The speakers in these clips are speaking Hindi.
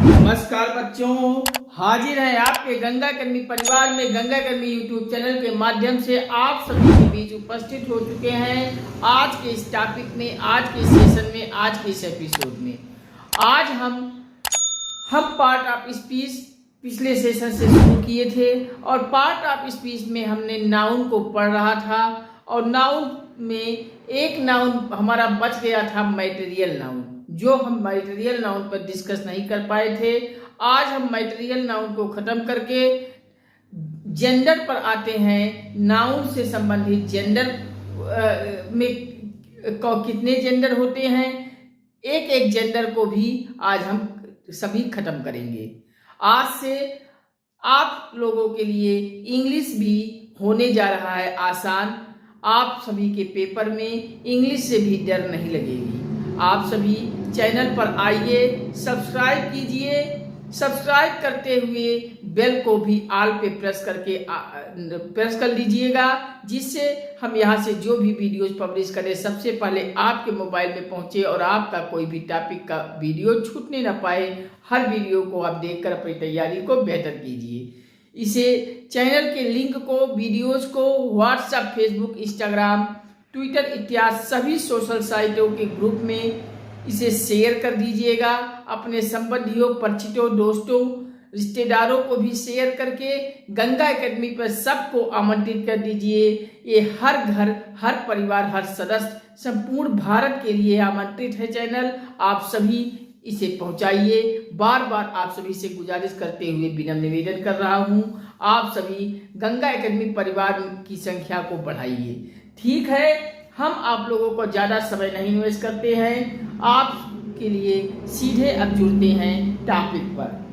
नमस्कार बच्चों, हाजिर है आपके गंगा कर्मी परिवार में गंगा कर्मी यूट्यूब चैनल के माध्यम से आप सभी के बीच उपस्थित हो चुके हैं। आज के इस टॉपिक में, आज के सेशन में, आज के इस एपिसोड में आज हम पार्ट ऑफ स्पीच पिछले सेशन से शुरू किए थे और पार्ट ऑफ स्पीच में हमने नाउन को पढ़ रहा था और नाउन में एक नाउन हमारा बच गया था, मैटेरियल नाउन, जो हम मैटेरियल नाउन पर डिस्कस नहीं कर पाए थे। आज हम मैटेरियल नाउन को खत्म करके जेंडर पर आते हैं। नाउन से संबंधित जेंडर में कितने जेंडर होते हैं, एक एक जेंडर को भी आज हम सभी खत्म करेंगे। आज से आप लोगों के लिए इंग्लिश भी होने जा रहा है आसान। आप सभी के पेपर में इंग्लिश से भी डर नहीं लगेगी। आप सभी चैनल पर आइए, सब्सक्राइब कीजिए। सब्सक्राइब करते हुए बेल को भी ऑल पे प्रेस कर लीजिएगा, जिससे हम यहाँ से जो भी वीडियोज पब्लिश करें सबसे पहले आपके मोबाइल में पहुँचे और आपका कोई भी टॉपिक का वीडियो छूटने ना पाए। हर वीडियो को आप देखकर अपनी तैयारी को बेहतर कीजिए। इसे चैनल के लिंक को, वीडियोज को व्हाट्सएप, फेसबुक, इंस्टाग्राम, ट्विटर इत्यादि सभी सोशल साइटों के ग्रुप में इसे शेयर कर दीजिएगा। अपने संबंधियों, परिचितों, दोस्तों, रिश्तेदारों को भी शेयर करके गंगा एकेडमी पर सबको आमंत्रित कर दीजिए। ये हर घर, हर परिवार, हर सदस्य, संपूर्ण भारत के लिए आमंत्रित है चैनल। आप सभी इसे पहुंचाइए। बार बार आप सभी से गुजारिश करते हुए विनम्र निवेदन कर रहा हूं, आप सभी गंगा एकेडमी परिवार की संख्या को बढ़ाइए। ठीक है, हम आप लोगों को ज़्यादा समय नहीं वेस्ट करते हैं, आपके लिए सीधे अब जुड़ते हैं टॉपिक पर।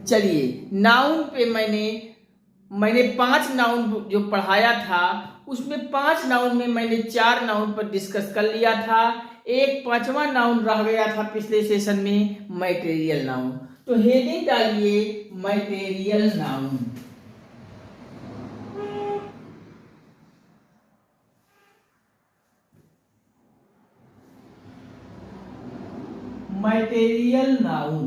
चलिए, नाउन पे मैंने 5 नाउन जो पढ़ाया था उसमें 5 नाउन में मैंने 4 नाउन पर डिस्कस कर लिया था। एक 5वां नाउन रह गया था पिछले सेशन में, मैटेरियल नाउन। तो हेडिंग डालिए मैटेरियल नाउन। Material noun.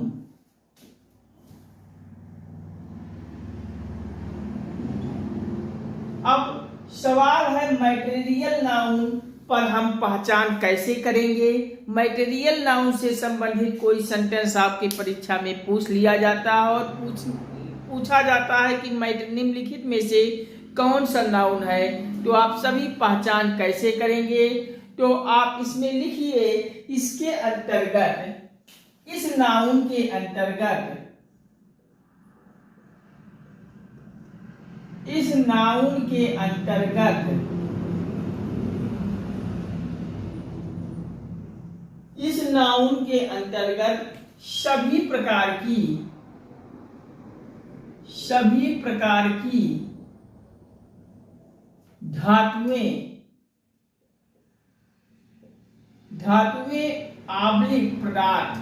अब सवाल है, मैटेरियल नाउन पर हम पहचान कैसे करेंगे। मैटेरियल नाउन से संबंधित कोई सेंटेंस आपकी परीक्षा में पूछ लिया जाता है और पूछा जाता है कि निम्नलिखित में से कौन सा नाउन है, तो आप सभी पहचान कैसे करेंगे। तो आप इसमें लिखिए, इसके अंतर्गत, इस नाउन के अंतर्गत, इस नाउन के अंतर्गत, इस नाउन के अंतर्गत सभी प्रकार की धातुएं आब्लिक पदार्थ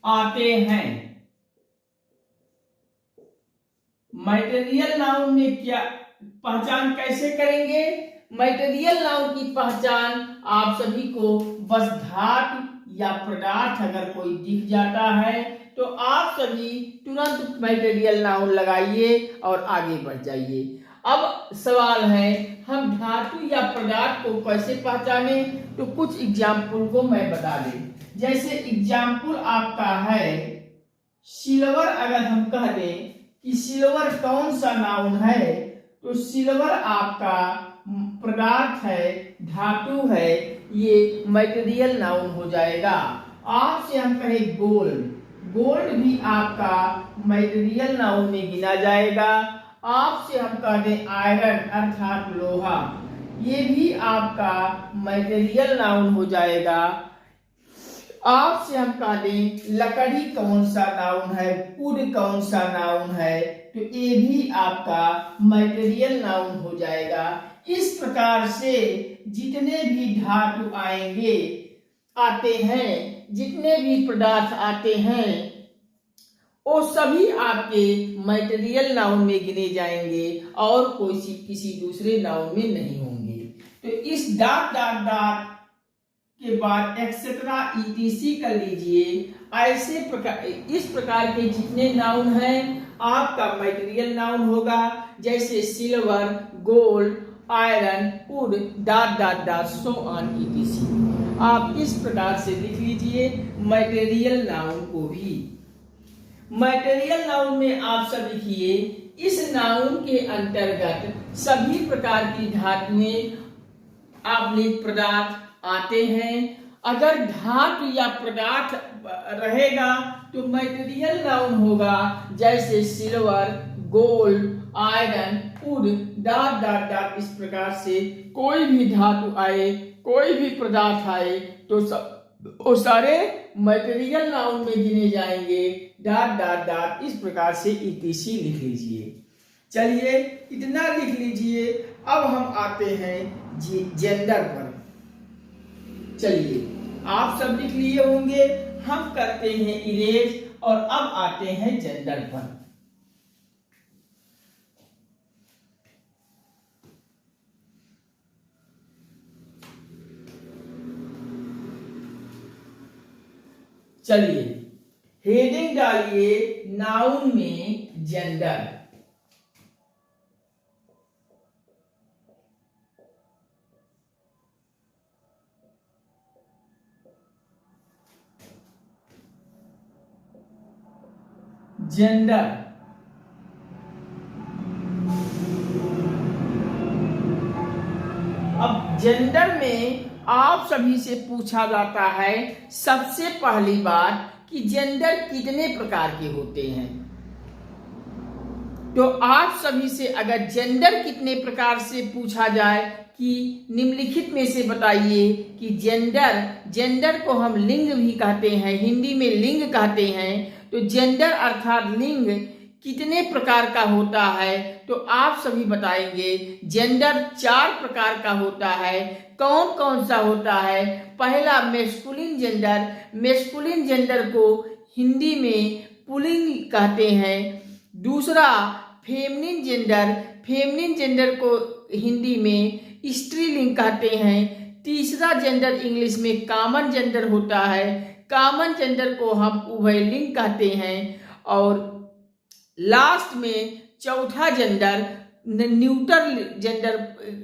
आते हैं। मैटेरियल नाउन में क्या पहचान कैसे करेंगे। मैटेरियल नाउन की पहचान आप सभी को बस धातु या पदार्थ अगर कोई दिख जाता है तो आप सभी तुरंत मैटेरियल नाउन लगाइए और आगे बढ़ जाइए। अब सवाल है, हम धातु या पदार्थ को कैसे पहचाने, तो कुछ एग्जाम्पल को मैं बता दें। जैसे एग्जाम्पल आपका है सिल्वर। अगर हम कह दें कि सिल्वर कौन सा नाउन है, तो सिल्वर आपका पदार्थ है, धातु है, ये मैटेरियल नाउन हो जाएगा। आपसे हम कहें गोल्ड, गोल्ड भी आपका मैटेरियल नाउन में गिना जाएगा। आपसे हम कह दें आयरन अर्थात लोहा, ये भी आपका मैटेरियल नाउन हो जाएगा। आपसे हम कह दें लकड़ी कौन सा नाउन है, वुड कौन सा नाउन है, तो ये भी आपका मैटेरियल नाउन हो जाएगा। इस प्रकार से जितने भी धातु आते हैं, जितने भी पदार्थ आते हैं, वो सभी आपके मैटेरियल नाउन में गिने जाएंगे और किसी दूसरे नाउन में नहीं होंगे। तो इस ... के बाद एक्सेट्रा ईटीसी कर लीजिए। ऐसे प्रकार, इस प्रकार के जितने नाउन हैं आपका मटेरियल नाउन होगा, जैसे silver, gold, iron, would, dot dot dot, so on etc. आप इस प्रकार से लिख लीजिए मटेरियल नाउन को भी। मटेरियल नाउन में आप सब लिखिए, इस नाउन के अंतर्गत सभी प्रकार की धातुएं आब्लिक पदार्थ आते हैं। अगर धातु या पदार्थ रहेगा तो मटेरियल नाउन होगा, जैसे silver, gold, iron, would, dot dot dot. इस प्रकार से कोई भी धातु आए, कोई भी पदार्थ आए तो सब वो सारे मटेरियल नाउन में गिने जाएंगे। डॉट डॉट डॉट, इस प्रकार से ईटीसी लिख लीजिए। चलिए इतना लिख लीजिए। अब हम आते हैं जेंडर पर। चलिए आप सब लिख लिए होंगे, हम करते हैं इरेज और अब आते हैं जेंडर पर। चलिए हेडिंग डालिए नाउन में जेंडर। जेंडर, अब जेंडर में आप सभी से पूछा जाता है सबसे पहली बात कि जेंडर कितने प्रकार के होते हैं। तो आप सभी से अगर जेंडर कितने प्रकार से पूछा जाए कि निम्नलिखित में से बताइए कि जेंडर को हम लिंग भी कहते हैं, हिंदी में लिंग कहते हैं। तो जेंडर अर्थात लिंग कितने प्रकार का होता है, तो आप सभी बताएंगे जेंडर 4 प्रकार का होता है। कौन कौन सा होता है? पहला मेस्कुलिन जेंडर, मेस्कुलिन जेंडर को हिंदी में पुल्लिंग कहते हैं। दूसरा फेमिनिन जेंडर, फेमिनिन जेंडर को हिंदी में स्त्रीलिंग कहते हैं। तीसरा जेंडर इंग्लिश में कॉमन जेंडर होता है, कॉमन जेंडर को हम उभयलिंग कहते हैं। और लास्ट में चौथा जेंडर न्यूटर जेंडर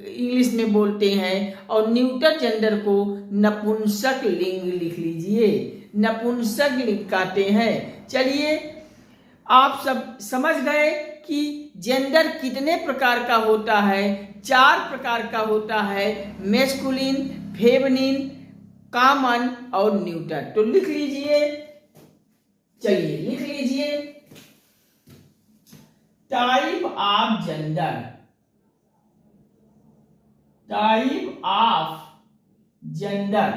इंग्लिश में बोलते हैं, और न्यूटर जेंडर को नपुंसक लिंग लिख लीजिए, नपुंसक लिंग कहते हैं। चलिए आप सब समझ गए कि जेंडर कितने प्रकार का होता है। 4 प्रकार का होता है, मेस्कुलिन, फेमिनिन, कॉमन और न्यूटर। तो लिख लीजिए, चलिए लिख लीजिए type of gender, type of gender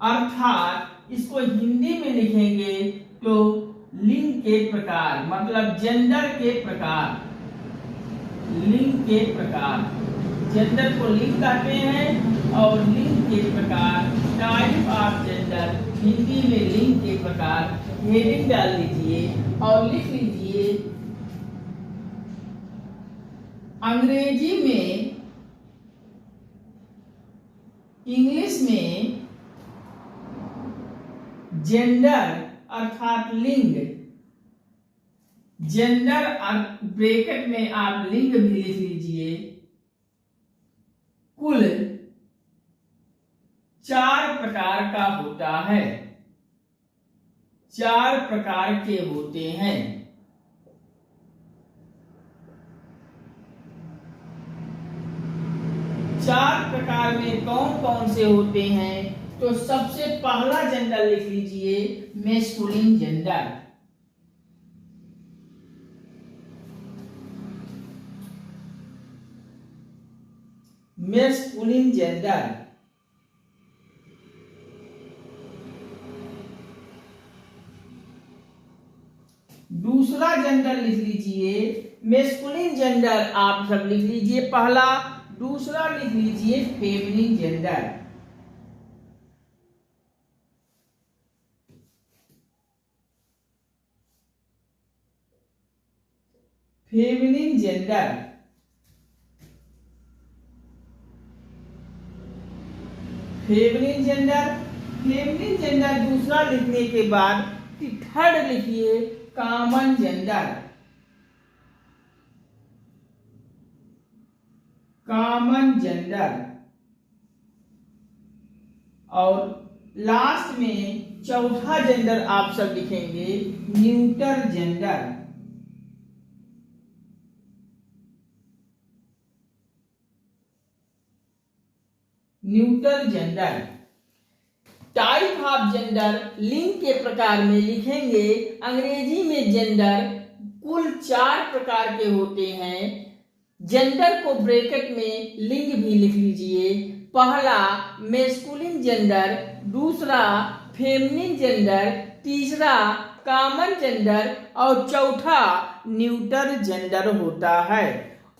अर्थात इसको हिंदी में लिखेंगे तो लिंग के प्रकार, मतलब जेंडर के प्रकार, लिंग के प्रकार। जेंडर को लिंग कहते हैं और लिंग के प्रकार, टाइप ऑफ जेंडर, हिंदी में लिंग के प्रकार। हेडिंग डाल लीजिए और लिख लीजिए अंग्रेजी में, इंग्लिश में जेंडर अर्थात लिंग, जेंडर ब्रैकेट में आप लिंग भी लिख लीजिए, कुल 4 प्रकार का होता है, 4 प्रकार के होते हैं। चार प्रकार में कौन कौन से होते हैं? तो सबसे पहला जेंडर लिख लीजिए मेस्कुलिन जेंडर, मेस्कुलिन जेंडर। दूसरा जेंडर लिख लीजिए मेस्कुलिन जेंडर, आप सब लिख लीजिए पहला। दूसरा लिख लीजिए feminine gender, feminine gender. Feminine gender. Feminine gender दूसरा लिखने के बाद थर्ड लिखिए कॉमन जेंडर। Common gender. और लास्ट में चौथा जेंडर आप सब लिखेंगे neuter gender. Neuter gender. Type of gender लिंग के प्रकार में लिखेंगे। अंग्रेजी में जेंडर कुल 4 प्रकार के होते हैं। जेंडर को ब्रैकेट में लिंग भी लिख लीजिए। पहला मेस्कुलिन जेंडर, दूसरा फेमिनिन जेंडर, तीसरा कॉमन जेंडर और चौथा न्यूटर जेंडर होता है।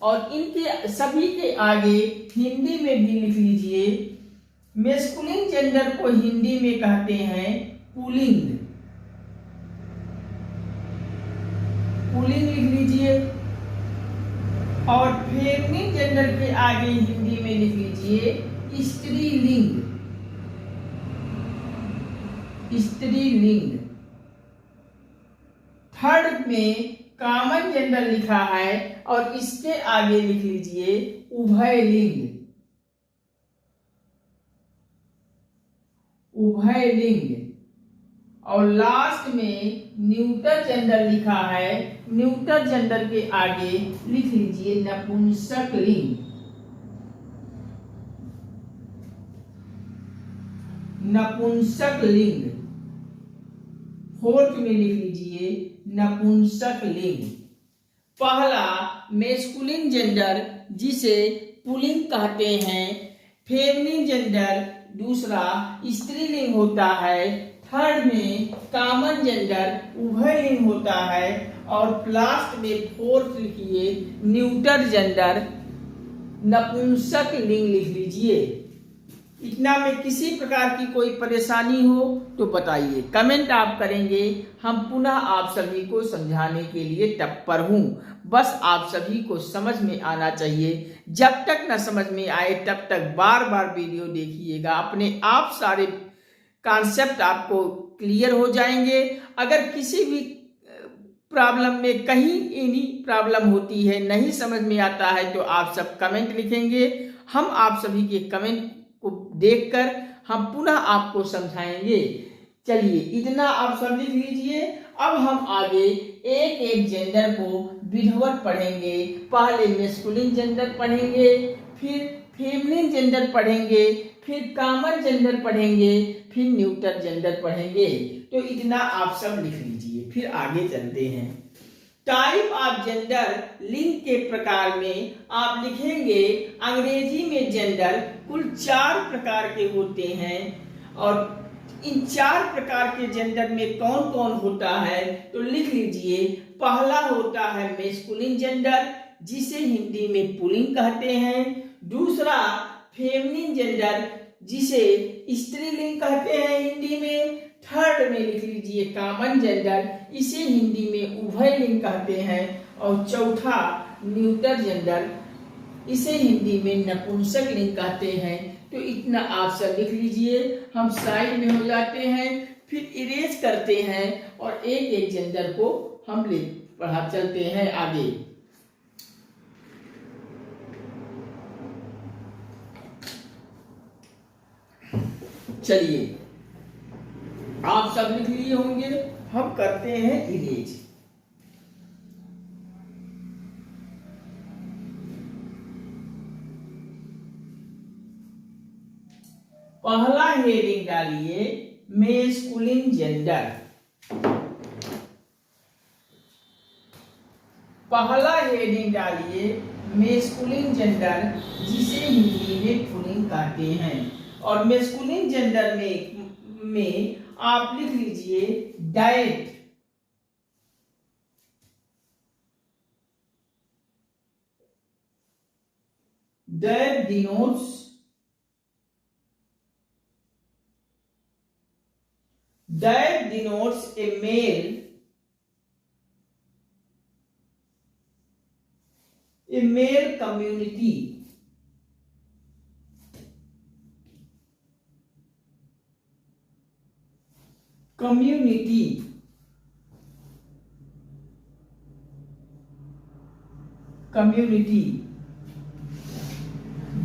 और इनके सभी के आगे हिंदी में भी लिख लीजिए। मेस्कुलिन जेंडर को हिंदी में कहते हैं पुल्लिंग। पुल्लिंग लिख लीजिए। और फेमिनिन जेंडर के आगे हिंदी में लिख लीजिए स्त्रीलिंग। स्त्रीलिंग। थर्ड में कॉमन जेंडर लिखा है और इसके आगे लिख लीजिए उभयलिंग। उभयलिंग। और लास्ट में न्यूटर जेंडर लिखा है। न्यूटर जेंडर के आगे लिख लीजिए नपुंसकलिंग। नपुंसकलिंग। फोर्थ में लिख लीजिए नपुंसकलिंग। पहला मेस्कुलिन जेंडर जिसे पुल्लिंग कहते हैं। फेमिनिन जेंडर दूसरा स्त्रीलिंग होता है। थर्ड में कॉमन जेंडर उभयलिंग होता है। और लास्ट में फोर्थ लिखिए न्यूटर जेंडर नपुंसकलिंग लिख लीजिए। इतना में किसी प्रकार की कोई परेशानी हो तो बताइए, कमेंट आप करेंगे। हम पुनः आप सभी को समझाने के लिए तत्पर हूँ। बस आप सभी को समझ में आना चाहिए। जब तक न समझ में आए तब तक बार बार वीडियो देखिएगा। अपने आप सारे कॉन्सेप्ट आपको क्लियर हो जाएंगे। अगर किसी भी प्रॉब्लम में कहीं एनी प्रॉब्लम होती है, नहीं समझ में आता है, तो आप सब कमेंट लिखेंगे। हम आप सभी के कमेंट को देखकर हम पुनः आपको समझाएंगे। चलिए इतना आप सब लिख लीजिए। अब हम आगे एक एक जेंडर को विधिवत पढ़ेंगे। पहले मेस्कुलिन जेंडर पढ़ेंगे, फिर फेमिनिन जेंडर पढ़ेंगे, फिर कॉमन जेंडर पढ़ेंगे, फिर न्यूटर जेंडर पढ़ेंगे। तो इतना आप सब लिख लीजिए, फिर आगे चलते हैं। टाइप ऑफ जेंडर लिंग के प्रकार में आप लिखेंगे। अंग्रेजी में जेंडर कुल 4 प्रकार के होते हैं। और इन 4 प्रकार के जेंडर में कौन कौन होता है तो लिख लीजिए। पहला होता है मेस्कुलिन जेंडर जिसे हिंदी में पुल्लिंग कहते हैं। दूसरा फेमिनिन जेंडर जिसे स्त्रीलिंग कहते हैं हिंदी में। थर्ड में लिख लीजिए कॉमन जेंडर, इसे हिंदी में उभयलिंग कहते हैं। और चौथा न्यूटर जेंडर, इसे हिंदी में नपुंसकलिंग कहते हैं। तो इतना आप सब लिख लीजिए। हम साइड में हो जाते हैं, फिर इरेज करते हैं और एक एक जेंडर को हम पढ़ा चलते हैं आगे। चलिए आप सब लिख लिए होंगे, हम करते हैं इरेज। पहला हेडिंग डालिए मेस्कुलिन जेंडर। पहला हेडिंग डालिए मेस्कुलिन जेंडर जिसे हिंदी में पुल्लिंग कहते हैं। और मेस्कुलिन जेंडर में आप लिख लीजिए diet. Diet denotes a male community. Community, community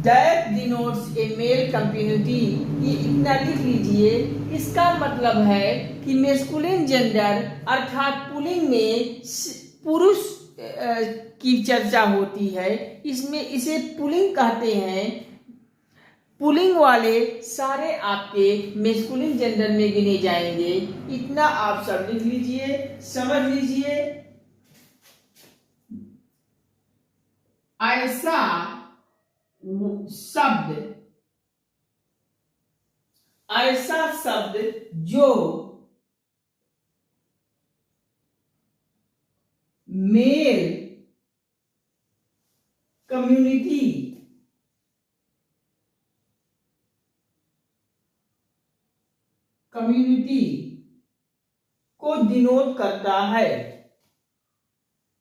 that denotes a male community. ये इतना लिख लीजिए। इसका मतलब है कि मेस्कुलिन जेंडर अर्थात पुल्लिंग में पुरुष की चर्चा होती है, इसमें इसे पुल्लिंग कहते हैं। पुल्लिंग वाले सारे आपके मेस्कुलिन जेंडर में गिने जाएंगे। इतना आप सब लिख लीजिए, समझ लीजिए। ऐसा शब्द, ऐसा शब्द जो मेल कम्युनिटी को डिनोट करता है,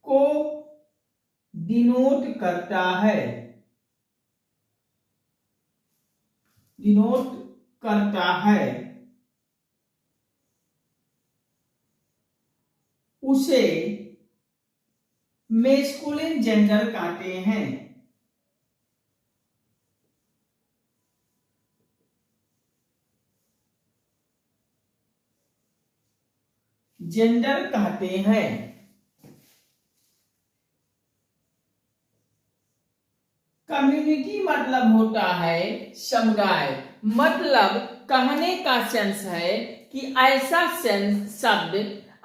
को डिनोट करता है, डिनोट करता है, उसे मेस्कुलिन जेंडर कहते हैं। जेंडर कहते हैं। कम्युनिटी मतलब होता है समुदाय। मतलब कहने का सेंस है कि ऐसा सेंस शब्द,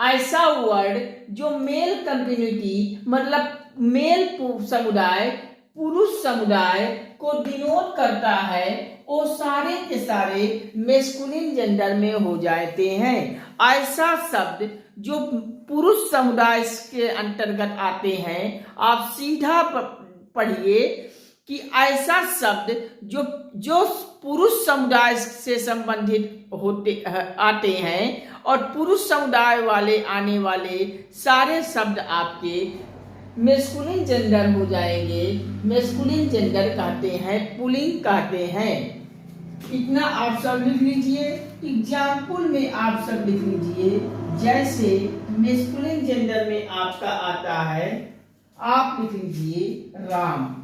ऐसा वर्ड जो मेल कम्युनिटी मतलब मेल समुदाय, पुरुष समुदाय को डिनोट करता है, वो सारे के सारे मेस्कुलिन जेंडर में हो जाते हैं। ऐसा शब्द जो पुरुष समुदाय के अंतर्गत आते हैं, आप सीधा पढ़िए कि ऐसा शब्द जो पुरुष समुदाय से संबंधित होते आते हैं, और पुरुष समुदाय वाले आने वाले सारे शब्द आपके मेस्कुलिन जेंडर हो जाएंगे। मेस्कुलिन जेंडर कहते हैं, पुल्लिंग कहते हैं। इतना आप सब लिख लीजिए। एग्जाम्पल में आप सब लिख लीजिए। जैसे मेस्कुलिन जेंडर में आपका आता है, आप लिख लीजिए राम।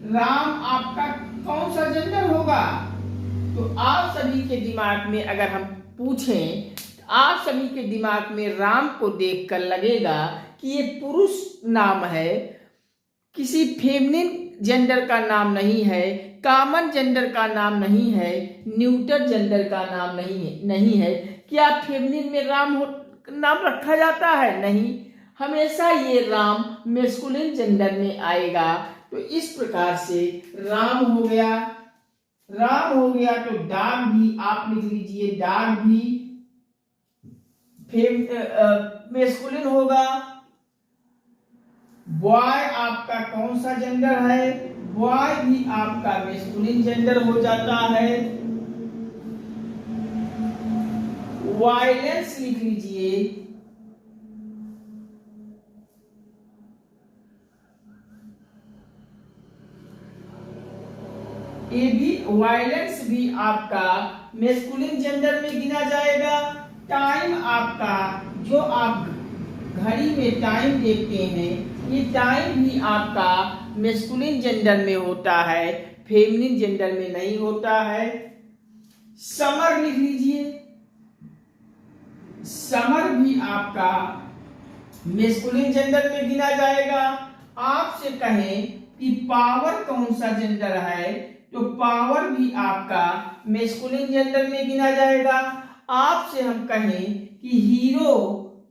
राम आपका कौन सा जेंडर होगा? तो आप सभी के दिमाग में अगर हम पूछें, आप सभी के दिमाग में राम को देखकर लगेगा कि ये पुरुष नाम है, किसी फेमिनिन जेंडर का नाम नहीं है, कॉमन जेंडर का नाम नहीं है, न्यूटर जेंडर का नाम नहीं है। क्या फेमिनिन में राम नाम रखा जाता है? नहीं, हमेशा ये राम मेस्कुलिन जेंडर में आएगा। तो इस प्रकार से राम हो गया। राम हो गया तो डॉग भी आप लिख लीजिए। डॉग भी मेस्कुलिन होगा। बॉय आपका कौन सा जेंडर है? बॉय भी आपका मेस्कुलिन जेंडर हो जाता है। वायलेंस लिख लीजिए। ये भी वायलेंस भी आपका मेस्कुलिन जेंडर में गिना जाएगा। टाइम आपका जो आप घड़ी में टाइम देखते हैं, ये टाइम भी आपका मेस्कुलिन जेंडर में होता है, फेमिनिन जेंडर में नहीं होता है। समर लिख लीजिए। समर भी आपका मेस्कुलिन जेंडर में गिना जाएगा। आपसे कहें कि पावर कौन सा जेंडर है, तो पावर भी आपका मेस्कुलिन जेंडर में गिना जाएगा। आपसे हम कहें कि हीरो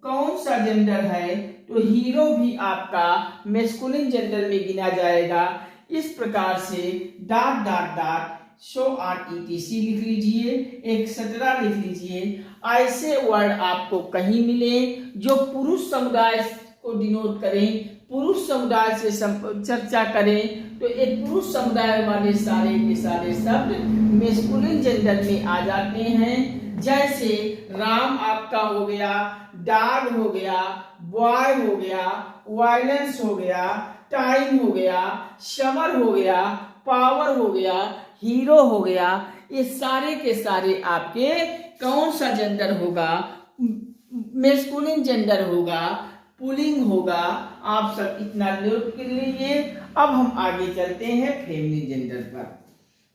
कौन सा जेंडर है, तो हीरो भी आपका मेस्कुलिन जेंडर में गिना जाएगा। इस प्रकार से dot dot dot so on ETC लिख लीजिए, एक्सेट्रा लिख लीजिए। ऐसे वर्ड आपको कहीं मिले जो पुरुष समुदाय को डिनोट करें, पुरुष समुदाय से चर्चा करें, तो एक पुरुष समुदाय वाले सारे के सारे शब्द मेस्कुलिन जेंडर में आ जाते हैं। जैसे राम आपका हो गया, डॉग हो गया, बॉय हो गया, वायलेंस हो गया, टाइम हो गया, समर हो गया, पावर हो गया, हीरो हो गया। ये सारे के सारे आपके कौन सा जेंडर होगा? मेस्कुलिन जेंडर होगा, पुलिंग होगा। आप सब इतना नोट कर लीजिए। अब हम आगे चलते हैं फेमिनिन जेंडर पर।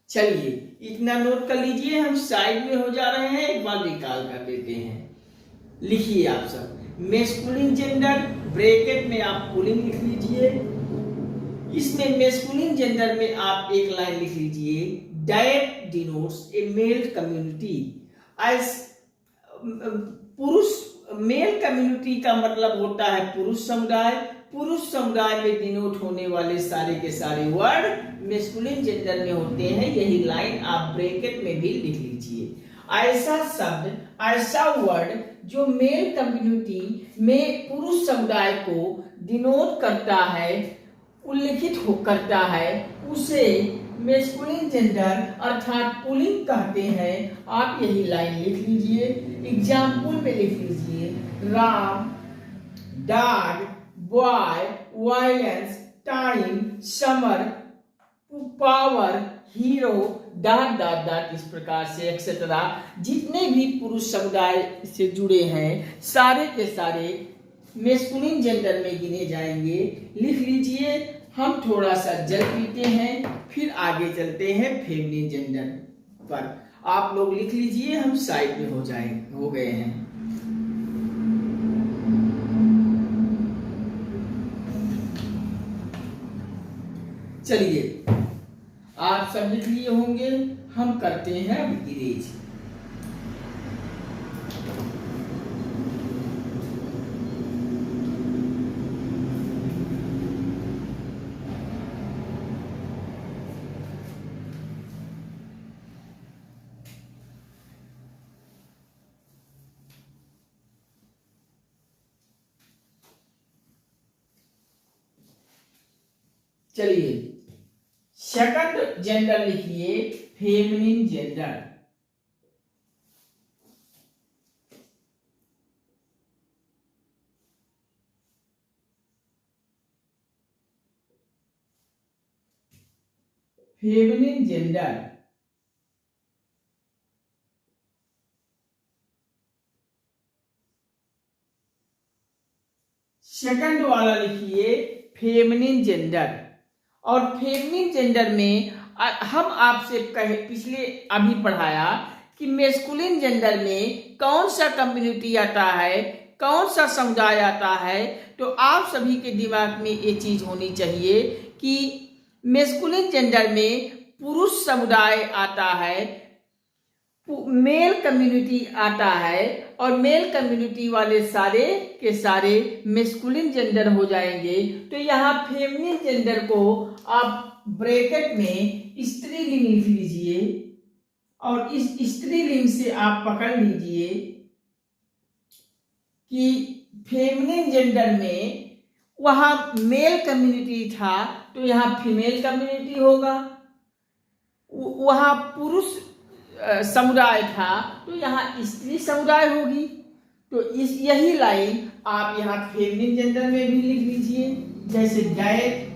चलिए इतना नोट कर लीजिए, हम साइड में हो जा रहे हैं, एक बार रिकॉल कर लेते हैं। लिखिए आप सब मेस्कुलिन जेंडर, ब्रैकेट में आप पुलिंग लिख लीजिए। इसमें मेस्कुलिन जेंडर में आप एक लाइन लिख लीजिए, that denotes a male community. As पुरुष, मेल कम्युनिटी का मतलब होता है पुरुष समुदाय। पुरुष समुदाय में डिनोट होने वाले सारे के सारे वर्ड मेस्कुलिन जेंडर में होते हैं। यही लाइन आप ब्रैकेट में भी लिख लीजिए। ऐसा शब्द, ऐसा वर्ड जो मेल कम्युनिटी में पुरुष समुदाय को डिनोट करता है, उल्लिखित हो करता है, उसे मेस्कुलिन जेंडर अर्थात पुल्लिंग कहते हैं। आप यही लाइन लिख लीजिए। एग्जाम्पल में लिख लीजिए, Ram, dog, boy, violence, time, summer, power, hero, dot dot dot, इस प्रकार से एक्सेट्रा जितने भी पुरुष समुदाय से जुड़े हैं सारे के सारे मेस्कुलिन जेंडर में गिने जाएंगे। लिख लीजिए। हम थोड़ा सा जल पीते हैं, फिर आगे चलते हैं फेमिनिन जेंडर पर। आप लोग लिख लीजिए, हम साइड में हो गए हैं। चलिए आप सब लिख लिए होंगे, हम करते हैं अब इरेज। चलिए सेकंड जेंडर लिखिए, feminine gender. Feminine gender second वाला लिखिए फेमिनिन जेंडर। और फेमिनिन जेंडर में हम आपसे पिछले अभी पढ़ाया कि मेस्कुलिन जेंडर में कौन सा कम्युनिटी आता है, कौन सा समुदाय आता है। तो आप सभी के दिमाग में ये चीज होनी चाहिए कि मेस्कुलिन जेंडर में पुरुष समुदाय आता है, मेल कम्युनिटी आता है, और मेल कम्युनिटी वाले सारे के सारे मेस्कुलिन जेंडर हो जाएंगे। तो यहाँ फेमिनिन जेंडर को आप ब्रैकेट में स्त्रीलिंग लिख लीजिए, और इस स्त्रीलिंग से आप पकड़ लीजिए कि फेमिनिन जेंडर में वहां मेल कम्युनिटी था तो यहाँ फीमेल कम्युनिटी होगा, वहां पुरुष समुदाय था तो यहाँ स्त्री समुदाय होगी। तो यही लाइन आप यहाँ फेमिनिन जेंडर में भी लिख लीजिए, जैसे that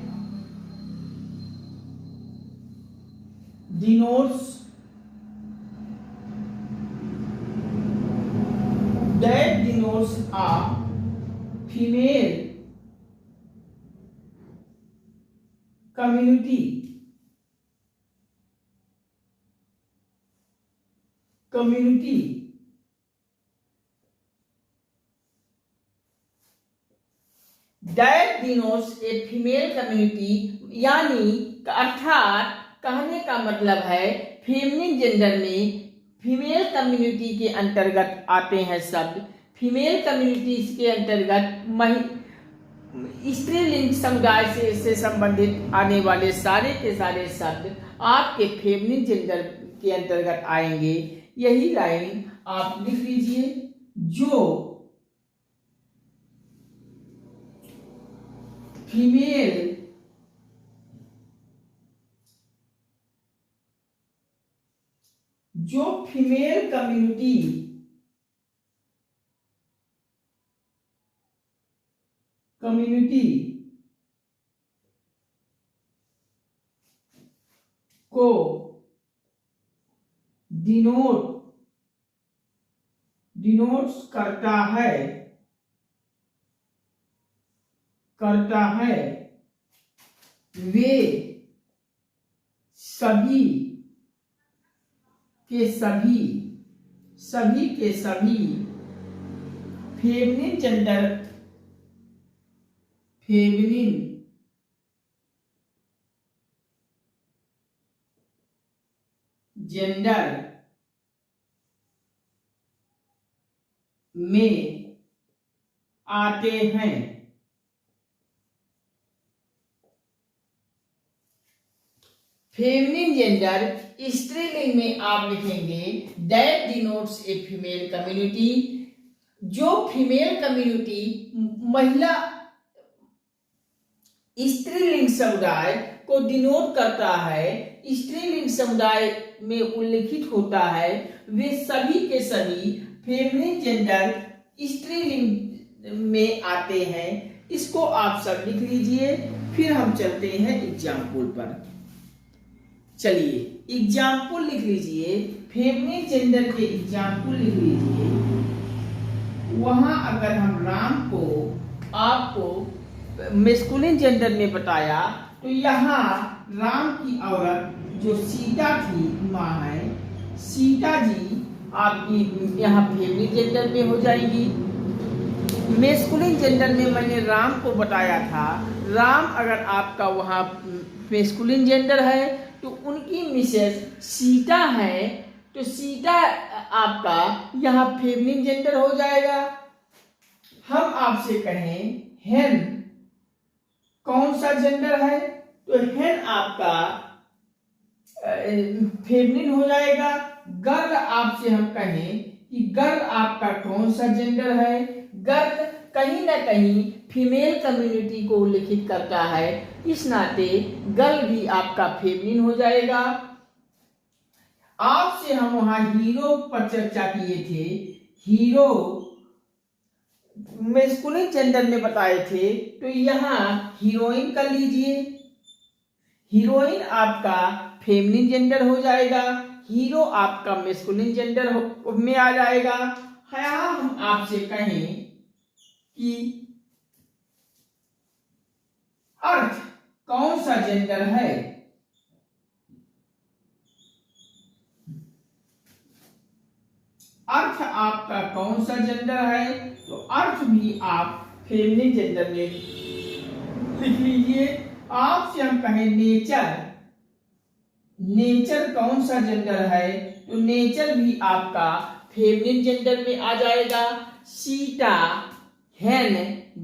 denotes, a female community that denotes a female community, यानी अर्थात कहने का मतलब है फेमिनिन जेंडर में फीमेल कम्युनिटी के अंतर्गत आते हैं शब्द। फीमेल कम्युनिटी के अंतर्गत स्त्रीलिंग समुदाय से संबंधित आने वाले सारे के सारे शब्द आपके फेमिनिन जेंडर के अंतर्गत आएंगे। यही लाइन आप लिख लीजिए, जो फीमेल कम्युनिटी को डिनोट्स करता है वे सभी के सभी फेमिनिन जेंडर में आते हैं। फेमिनिन जेंडर स्त्रीलिंग में आप लिखेंगे that denotes a female community, जो फीमेल कम्युनिटी महिला स्त्रीलिंग समुदाय को डिनोट करता है, स्त्रीलिंग समुदाय में उल्लिखित होता है, वे सभी के सभी फेमिनिन जेंडर स्त्रीलिंग में आते हैं। इसको आप सब लिख लीजिए। फिर हम चलते हैं एग्जाम्पल पर। चलिए एग्जाम्पल लिख लीजिए, फेमिनिन जेंडर के एग्जाम्पल लिख लीजिए। वहां अगर हम राम को आपको मेस्कुलिन जेंडर में बताया, तो यहाँ राम की औरत जो सीता थी, माँ है, सीता जी आपकी यहाँ फेमिनिन जेंडर में हो जाएगी। मेस्कुलिन जेंडर में मैंने राम को बताया था। राम अगर आपका वहाँ मेस्कुलिन जेंडर है तो उनकी मिसेस सीता है, तो सीता आपका यहाँ फेमिनिन जेंडर हो जाएगा। हम आपसे कहें हेन कौन सा जेंडर है, तो हेन आपका फेमिनिन हो जाएगा। गर्ल आपसे हम कहें कि गर्ल आपका कौन सा जेंडर है, गर्ल कहीं ना कहीं फीमेल कम्युनिटी को उल्लेखित करता है, इस नाते गर्ल भी आपका फेमिनिन हो जाएगा। आपसे हम वहां हीरो पर चर्चा किए थे, हीरो मेस्कुलिन जेंडर में बताए थे, तो यहाँ हीरोइन कर लीजिए। हीरोइन आपका फेमिनिन जेंडर हो जाएगा, हीरो आपका मेस्कुलिन जेंडर में आ जाएगा। यहाँ हम आपसे कहें कि अर्थ कौन सा जेंडर है, अर्थ आपका कौन सा जेंडर है, तो अर्थ भी आप फेमिनिन जेंडर में लिख लीजिए। आपसे हम कहें नेचर, नेचर कौन सा जेंडर है, तो नेचर भी आपका फेमिनिन जेंडर में आ जाएगा। सीता, हेन,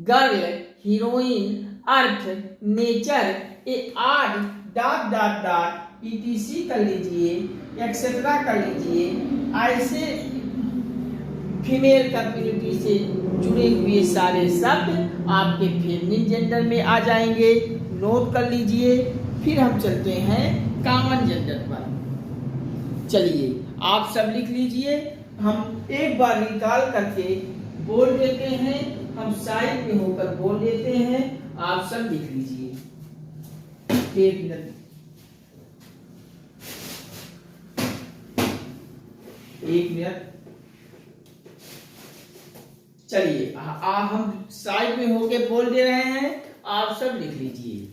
girl, heroine, earth, nature, A R dot dot dot etc कर लीजिए, एक्सेट्रा कर लीजिए। ऐसे फीमेल कम्युनिटी से जुड़े हुए सारे शब्द आपके फेमिनिन जेंडर में आ जाएंगे, नोट कर लीजिए। फिर हम चलते हैं कॉमन जेंडर पर। चलिए आप सब लिख लीजिए, हम एक बार निकाल करके बोल देते हैं, हम साइड में होकर बोल देते हैं, आप सब लिख लीजिए। एक मिनट, एक मिनट। चलिए हम साइड में होके बोल दे रहे हैं, आप सब लिख लीजिए।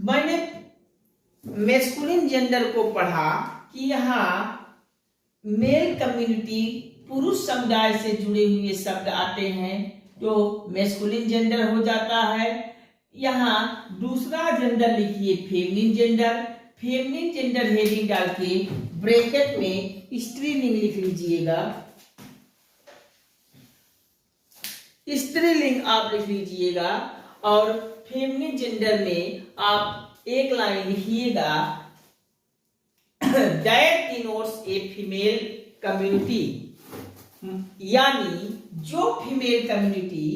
मैंने मेस्कुलिन जेंडर को पढ़ा कि यहाँ मेल कम्युनिटी पुरुष समुदाय से जुड़े हुए शब्द आते हैं, तो मेस्कुलिन जेंडर हो जाता है। यहाँ दूसरा जेंडर लिखिए feminine gender, feminine gender heading डाल के ब्रैकेट में स्त्रीलिंग लिख लीजिएगा, स्त्रीलिंग आप लिख लीजिएगा। और फेमिनिन जेंडर में आप एक लाइन लिखिएगा, that denotes a female community, यानी जो फीमेल कम्युनिटी,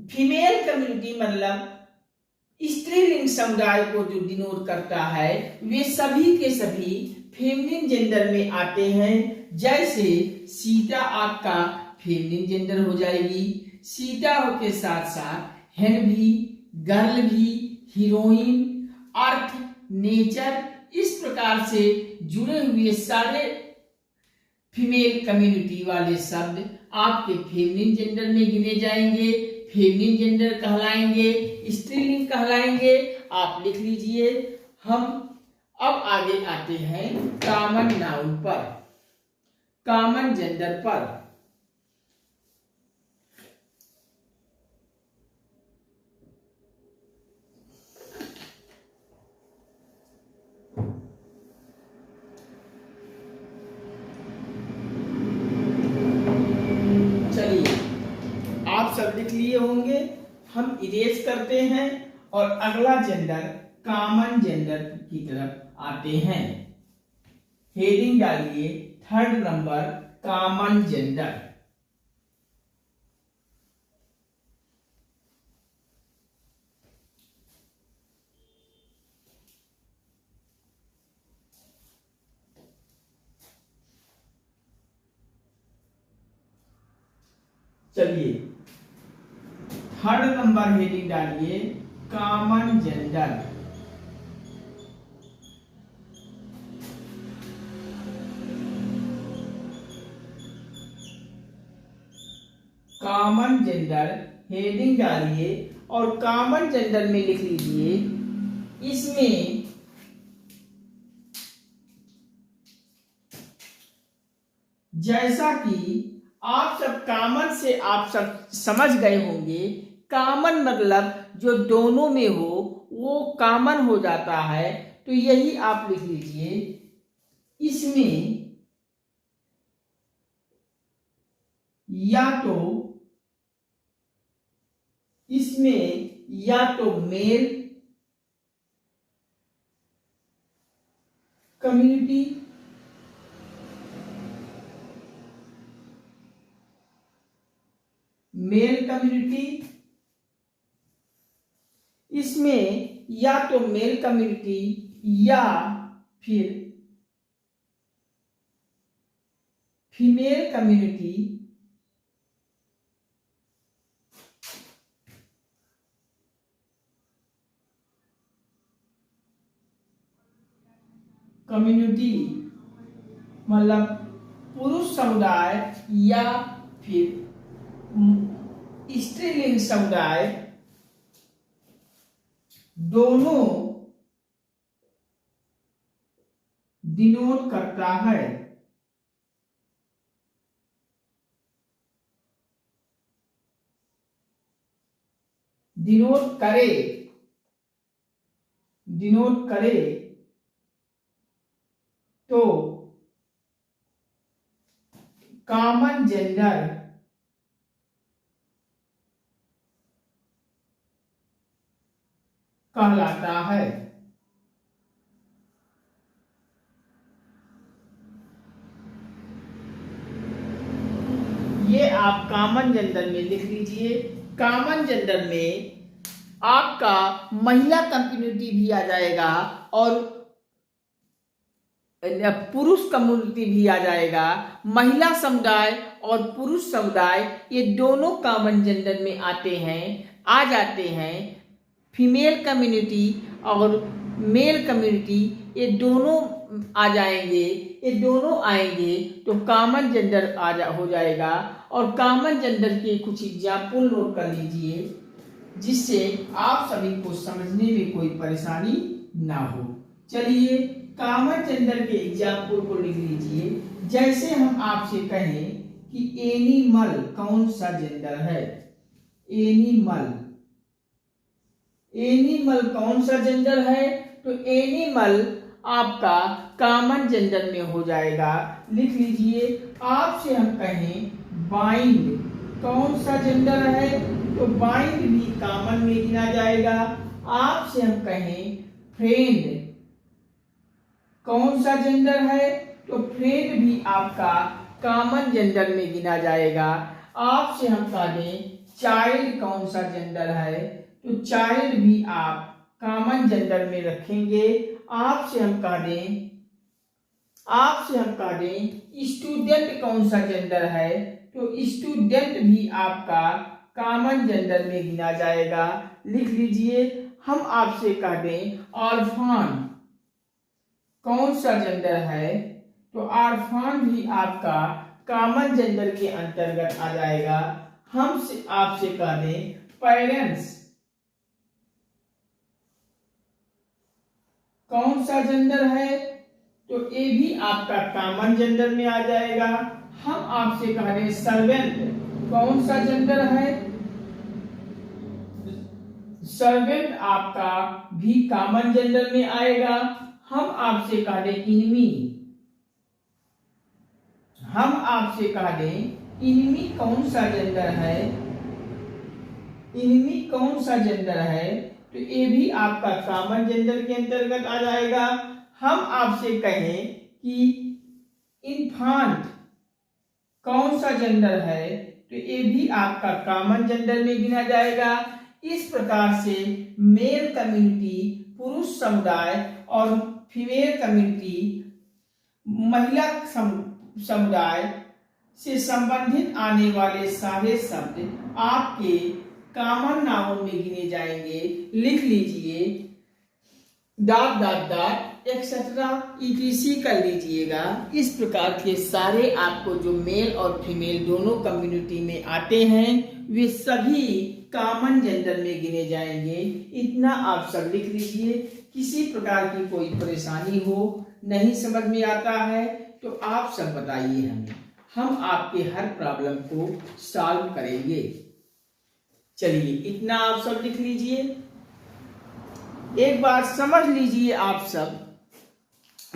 फीमेल कम्युनिटी मतलब स्त्रीलिंग समुदाय को जो डिनोट करता है, वे सभी के सभी फेमिनिन जेंडर में आते हैं। जैसे सीता आपका फेमिनिन जेंडर हो जाएगी, सीता के साथ साथ हेन भी, गर्ल भी, हीरोइन, अर्थ, नेचर, इस प्रकार से जुड़े हुए सारे फीमेल कम्युनिटी वाले शब्द आपके फेमिनिन जेंडर में गिने जाएंगे, फेमिनिन जेंडर कहलाएंगे, स्त्रीलिंग कहलाएंगे। आप लिख लीजिए। हम अब आगे आते हैं कॉमन नाउन पर, कॉमन जेंडर पर। आप सब लिख लिए होंगे। हम इरेज करते हैं और अगला जेंडर कॉमन जेंडर की तरफ आते हैं। हेडिंग डालिए 3rd नंबर कॉमन जेंडर। चलिए 3rd नंबर हेडिंग डालिए common gender. Common gender heading डालिए और कॉमन जेंडर में लिख लीजिए इसमें जैसा कि आप सब कॉमन से आप सब समझ गए होंगे, कॉमन मतलब जो दोनों में हो वो कॉमन हो जाता है। तो यही आप लिख लीजिए इसमें या तो मेल कम्युनिटी इसमें या तो मेल कम्युनिटी या फिर फीमेल कम्युनिटी मतलब पुरुष समुदाय या फिर स्त्रीलिंग समुदाय दोनों डिनोट करता है। डिनोट करे तो कॉमन जेंडर कहलाता है। ये आप कॉमन जेंडर में लिख लीजिए। कॉमन जेंडर में आपका महिला कम्युनिटी भी आ जाएगा और पुरुष कम्युनिटी भी आ जाएगा। महिला समुदाय और पुरुष समुदाय ये दोनों कॉमन जेंडर में आ जाते हैं। फीमेल कम्युनिटी और मेल कम्युनिटी ये दोनों आ जाएंगे, ये दोनों आएंगे तो कॉमन जेंडर हो जाएगा। और कॉमन जेंडर के कुछ एग्जाम्पल नोट कर लीजिए जिससे आप सभी को समझने में कोई परेशानी ना हो। चलिए कॉमन जेंडर के एग्जाम्पल को लिख लीजिए। जैसे हम आपसे कहें कि एनिमल कौन सा जेंडर है, एनिमल कौन सा जेंडर है, तो एनिमल आपका कॉमन जेंडर में हो जाएगा। लिख लीजिए। आपसे हम कहें बाइंड कौन सा जेंडर है, तो बाइंड भी कॉमन में गिना जाएगा। आपसे हम कहें फ्रेंड कौन सा जेंडर है, तो फ्रेंड भी आपका कॉमन जेंडर में गिना जाएगा। आपसे हम कह दें चाइल्ड कौन सा जेंडर है, तो चाइल्ड भी आप कॉमन जेंडर में रखेंगे। आपसे हम कह दें स्टूडेंट कौन सा जेंडर है, तो स्टूडेंट भी आपका कॉमन जेंडर में गिना जाएगा। लिख लीजिए। हम आपसे कह दें ऑर्फन कौन सा जेंडर है, तो ऑर्फन भी आपका कॉमन जेंडर के अंतर्गत आ जाएगा। हम से आपसे कह दें पेरेंट्स, कौन सा जेंडर है, तो ये भी आपका कॉमन जेंडर में आ जाएगा। हम आपसे कह रहे हैं सर्वेंट, कौन सा जेंडर है, सर्वेंट आपका भी कॉमन जेंडर में आएगा। हम आपसे कह दें इनमी, हम आपसे कह दें इनमी कौन सा जेंडर है, इनमी कौन सा जेंडर है, तो ये भी आपका कॉमन जेंडर के अंतर्गत आ जाएगा। हम आपसे कहें कि इन्फांट कौन सा जेंडर है, तो ये भी आपका कॉमन जेंडर में गिना जाएगा। इस प्रकार से मेल कम्युनिटी, पुरुष समुदाय और फीमेल कम्युनिटी, महिला समुदाय से संबंधित आने वाले सारे शब्द आपके कॉमन नाउन में गिने जाएंगे। लिख लीजिए dot dot dot etcetera etc कर लीजिएगा। इस प्रकार के सारे आपको जो मेल और फीमेल दोनों कम्युनिटी में आते हैं वे सभी कॉमन जेंडर में गिने जाएंगे। इतना आप सब लिख लीजिए। किसी प्रकार की कोई परेशानी हो, नहीं समझ में आता है, तो आप सब बताइए हमें, हम आपके हर प्रॉब्लम को सॉल्व करेंगे। चलिए इतना आप सब लिख लीजिए। एक बात समझ लीजिए आप सब,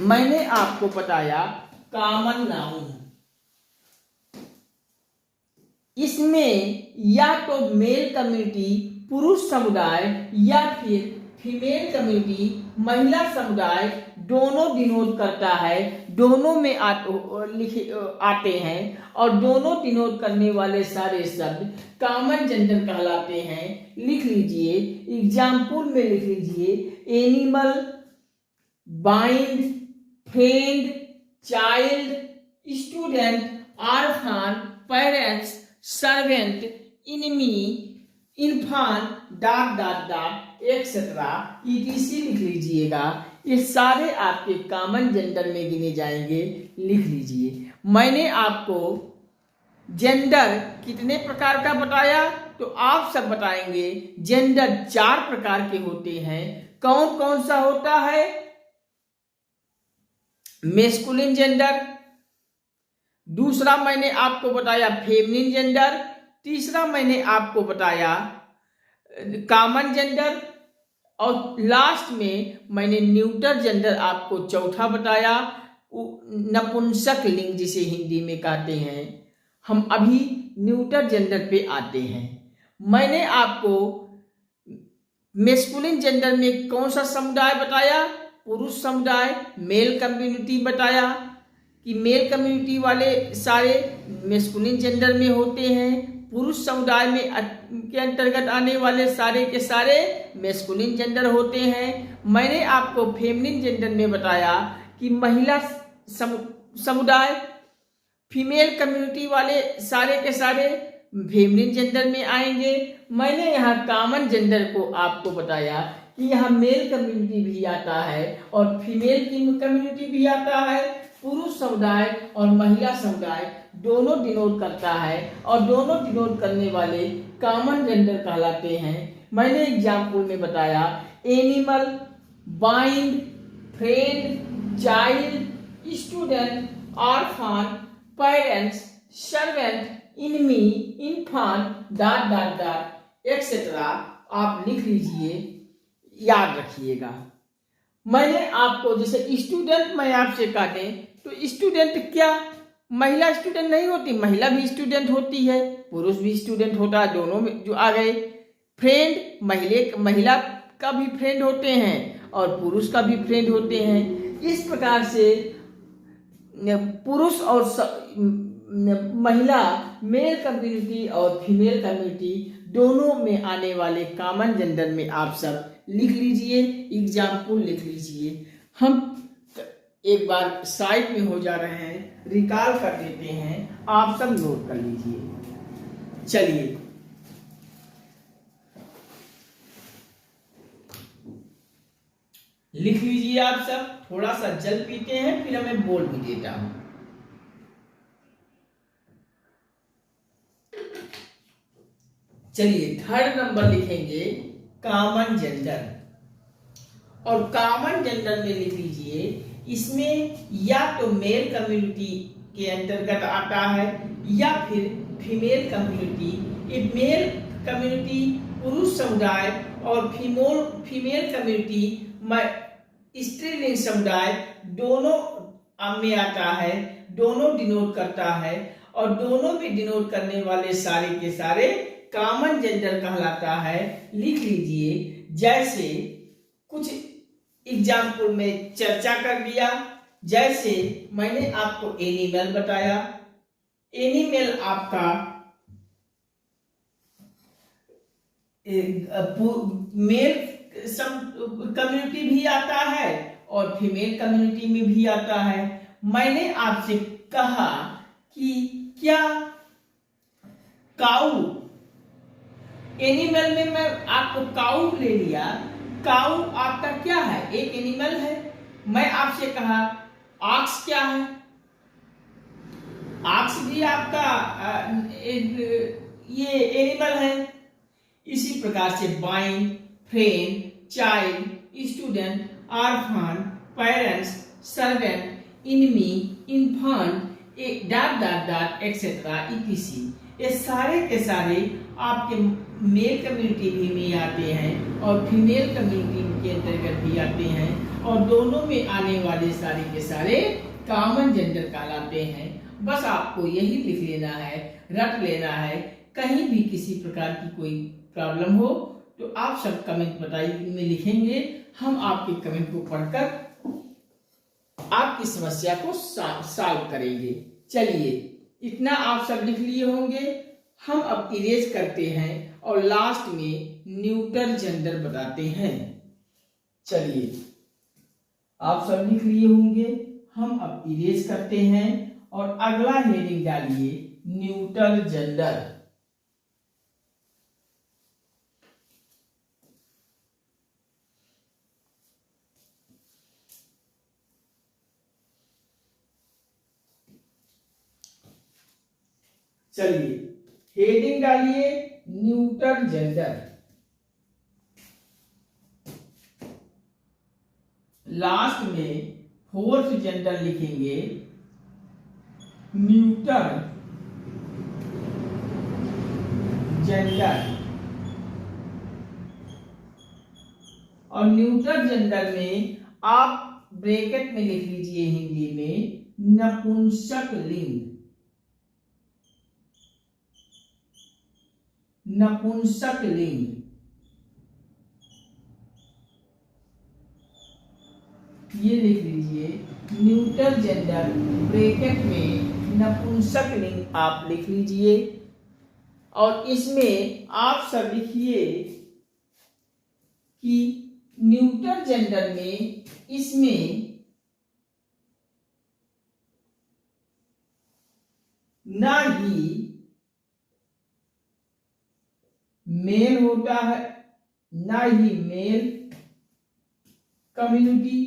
मैंने आपको बताया कॉमन नाउन, इसमें या तो मेल कम्युनिटी पुरुष समुदाय या फिर फीमेल कम्युनिटी महिला समुदाय दोनों डिनोट करता है, दोनों में आते हैं और दोनों डिनोट करने वाले सारे शब्द कॉमन जेंडर कहलाते हैं। लिख लीजिए, एग्जाम्पल में लिख लीजिए animal, blind, friend, child, student, orphan, parents, servant, enemy, infant, dot dot dot etcetera ETC लिख लीजिएगा। ये सारे आपके कॉमन जेंडर में गिने जाएंगे। लिख लीजिए। मैंने आपको जेंडर कितने प्रकार का बताया, तो आप सब बताएंगे जेंडर 4 प्रकार के होते हैं। कौन कौन सा होता है? मेस्कुलिन जेंडर, दूसरा मैंने आपको बताया फेमिनिन जेंडर, तीसरा मैंने आपको बताया कॉमन जेंडर, और लास्ट में मैंने न्यूटर जेंडर आपको चौथा बताया, नपुंसक लिंग जिसे हिंदी में कहते हैं। हम अभी न्यूटर जेंडर पे आते हैं। मैंने आपको मेस्कुलिन जेंडर में कौन सा समुदाय बताया? पुरुष समुदाय, मेल कम्युनिटी बताया कि मेल कम्युनिटी वाले सारे मेस्कुलिन जेंडर में होते हैं, पुरुष समुदाय में के अंतर्गत आने वाले सारे के सारे मेस्कुलिन जेंडर होते हैं। मैंने आपको फेमिनिन जेंडर में बताया कि महिला समुदाय, फीमेल कम्युनिटी वाले सारे के सारे फेमिनिन जेंडर में आएंगे। मैंने यहाँ कॉमन जेंडर को आपको बताया कि यहाँ मेल कम्युनिटी भी आता है और फीमेल कम्युनिटी भी आता है। पुरुष समुदाय और महिला समुदाय दोनों डिनोट करता है और दोनों डिनोट करने वाले कॉमन जेंडर कहलाते हैं। मैंने एग्जाम्पल में बताया animal, blind, friend, child, student, orphan, parents, servant, enemy, infant, dot dot dot et cetera आप लिख लीजिए, याद रखिएगा। मैंने आपको जैसे स्टूडेंट मैं आपसे काटे तो स्टूडेंट क्या महिला स्टूडेंट नहीं होती? महिला भी स्टूडेंट होती है, पुरुष भी स्टूडेंट होता है, दोनों में जो आ गए। फ्रेंड महिला का भी फ्रेंड होते हैं और पुरुष का भी फ्रेंड होते हैं। इस प्रकार से पुरुष और महिला, मेल कम्युनिटी और फीमेल कम्युनिटी दोनों में आने वाले कॉमन जेंडर में आप सब लिख लीजिए, एग्जाम्पल लिख लीजिए। हम एक बार साइड में हो जा रहे हैं, रिकॉल कर देते हैं, आप सब नोट कर लीजिए। चलिए लिख लीजिए आप सब, थोड़ा सा जल पीते हैं फिर मैं बोल भी देता हूं। चलिए थर्ड नंबर लिखेंगे कॉमन जेंडर, और कॉमन जेंडर में लिख लीजिए इसमें या तो मेल कम्युनिटी के अंतर्गत आता है या फिर फीमेल कम्युनिटी। ये मेल कम्युनिटी पुरुष समुदाय और फीमेल कम्युनिटी स्त्रीलिंग समुदाय दोनों में आता है, दोनों डिनोट करता है, और दोनों में डिनोट करने वाले सारे के सारे कॉमन जेंडर कहलाता है। लिख लीजिए, जैसे कुछ एग्जाम्पल में चर्चा कर लिया। जैसे मैंने आपको एनिमल बताया, एनिमल आपका मेल कम्युनिटी भी आता है और फीमेल कम्युनिटी में भी आता है। मैंने आपसे कहा कि क्या काऊ, एनिमल में मैं आपको काऊ ले लिया, काऊ आपका क्या है, एक एनिमल है। मैं आपसे कहा ऑक्स क्या है, ऑक्स भी आपका ये एनिमल है। इसी प्रकार से bind, friend, child, student, orphan, parents, servant, enemy, infant, dot dot dot etcetera etc., ये सारे के सारे आपके मेल कम्युनिटी भी में आते हैं और फीमेल कम्युनिटी के अंतर्गत भी आते हैं, और दोनों में आने वाले सारे के सारे कॉमन जेंडर कहलाते हैं। बस आपको यही लिख लेना है, रट लेना है। कहीं भी किसी प्रकार की कोई प्रॉब्लम हो तो आप सब कमेंट बताइए में लिखेंगे, हम आपके कमेंट को पढ़कर आपकी समस्या को सॉल्व करेंगे। चलिए इतना आप सब लिख लिए होंगे। हम अब इरेज करते हैं और लास्ट में न्यूट्रल जेंडर बताते हैं। चलिए आप सब लिख लिए होंगे, हम अब इरेज करते हैं और अगला हेडिंग डालिए न्यूट्रल जेंडर। चलिए हेडिंग डालिए न्यूट्रल जेंडर, लास्ट में फोर्थ जेंडर लिखेंगे न्यूट्रल जेंडर, और न्यूट्रल जेंडर में आप ब्रैकेट में लिख लीजिए हिंदी में नपुंसक लिंग, नपुंसक लिंग। ये लिख लीजिए न्यूट्रल जेंडर ब्रैकेट में नपुंसक लिंग आप लिख लीजिए, और इसमें आप सब लिखिए कि न्यूट्रल जेंडर में इसमें ना ही मेल होता है, ना ही मेल कम्युनिटी,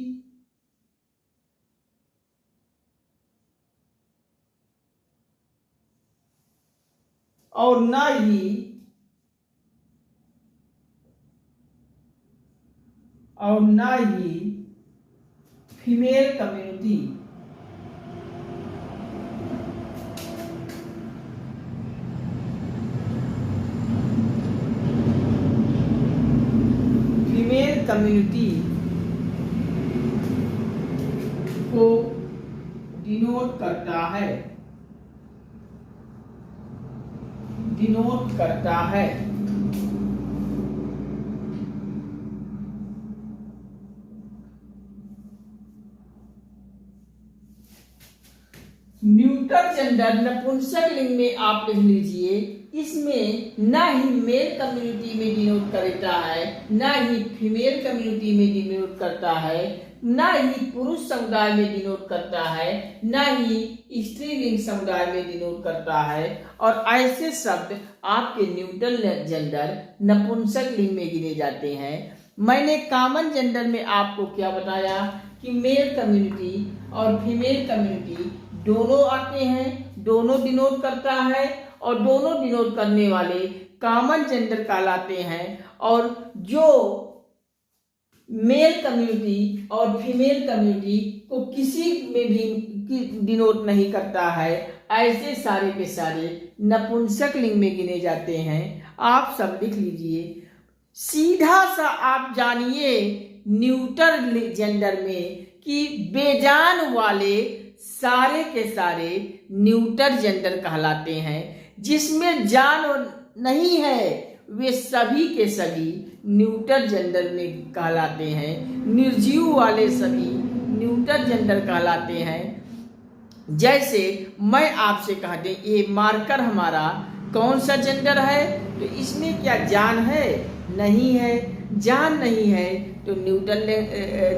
और ना ही फीमेल कम्युनिटी। फीमेल कम्युनिटी को डिनोट करता है, डिनोट करता है। न्यूट्रल जेंडर नपुंसक लिंग में आप लिख लीजिए, इसमें ना ही मेल कम्युनिटी में डिनोट करता है, ना ही फीमेल कम्युनिटी में डिनोट करता है, ना ही पुरुष समुदाय में डिनोट करता है, ना ही स्त्रीलिंग समुदाय में डिनोट करता है। और ऐसे शब्द आपके न्यूट्रल जेंडर नपुंसक लिंग में गिने जाते हैं। मैंने कॉमन जेंडर में आपको क्या बताया कि मेल कम्युनिटी और फीमेल कम्युनिटी दोनों आते हैं, दोनों डिनोट करता है और दोनों डिनोट करने वाले कॉमन जेंडर कहलाते हैं। और जो मेल कम्युनिटी और फीमेल कम्युनिटी को किसी में भी डिनोट नहीं करता है, ऐसे सारे के सारे नपुंसक लिंग में गिने जाते हैं। आप सब लिख लीजिए। सीधा सा आप जानिए न्यूटर जेंडर में कि बेजान वाले सारे के सारे न्यूटर जेंडर कहलाते हैं। जिसमें जान नहीं है वे सभी के सभी न्यूटर जेंडर में कहलाते हैं। निर्जीव वाले सभी न्यूटर जेंडर कहलाते हैं। जैसे मैं आपसे कह दें ये मार्कर हमारा कौन सा जेंडर है, तो इसमें क्या जान है? नहीं है। जान नहीं है तो न्यूटन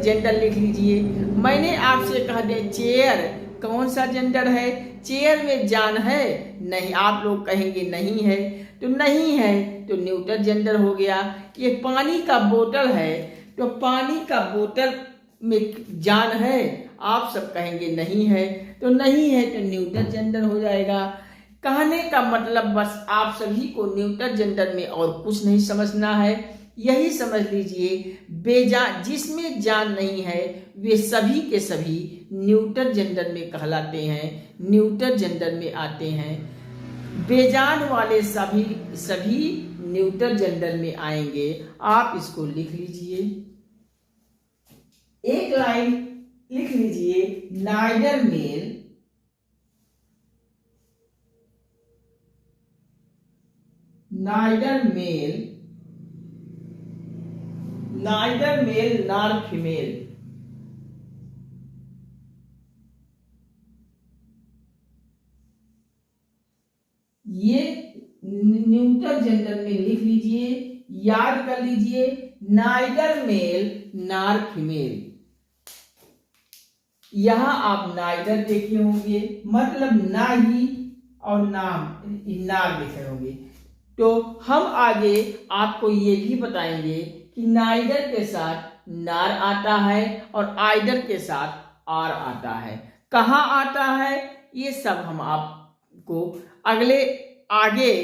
जेंडर लिख लीजिए। मैंने आपसे कह दें चेयर कौन सा जेंडर है, चेयर में जान है? नहीं। आप लोग कहेंगे नहीं है, तो नहीं है तो न्यूटन जेंडर हो गया। ये पानी का बोतल है तो पानी का बोतल में जान है? आप सब कहेंगे नहीं है, तो नहीं है तो न्यूटन जेंडर हो जाएगा। कहने का मतलब बस आप सभी को न्यूटन जेंडर में और कुछ नहीं समझना है, यही समझ लीजिए बेजान जिसमें जान नहीं है वे सभी के सभी न्यूटन जेंडर में कहलाते हैं, न्यूटन जेंडर में आते हैं। बेजान वाले सभी सभी न्यूटन जेंडर में आएंगे। आप इसको लिख लीजिए। एक लाइन लिख लीजिए, नाइदर मेल नॉर फीमेल। ये न्यूटन जेंडर में लिख लीजिए, याद कर लीजिए, नाइदर मेल नॉर फीमेल। यहां आप नाइदर देखे होंगे, मतलब ना ही और नाम देखे होंगे। तो हम आगे आपको ये भी बताएंगे कि नाइदर के साथ नार आता है और आइदर के साथ आर आता है। कहाँ आता है ये सब हम आपको आगे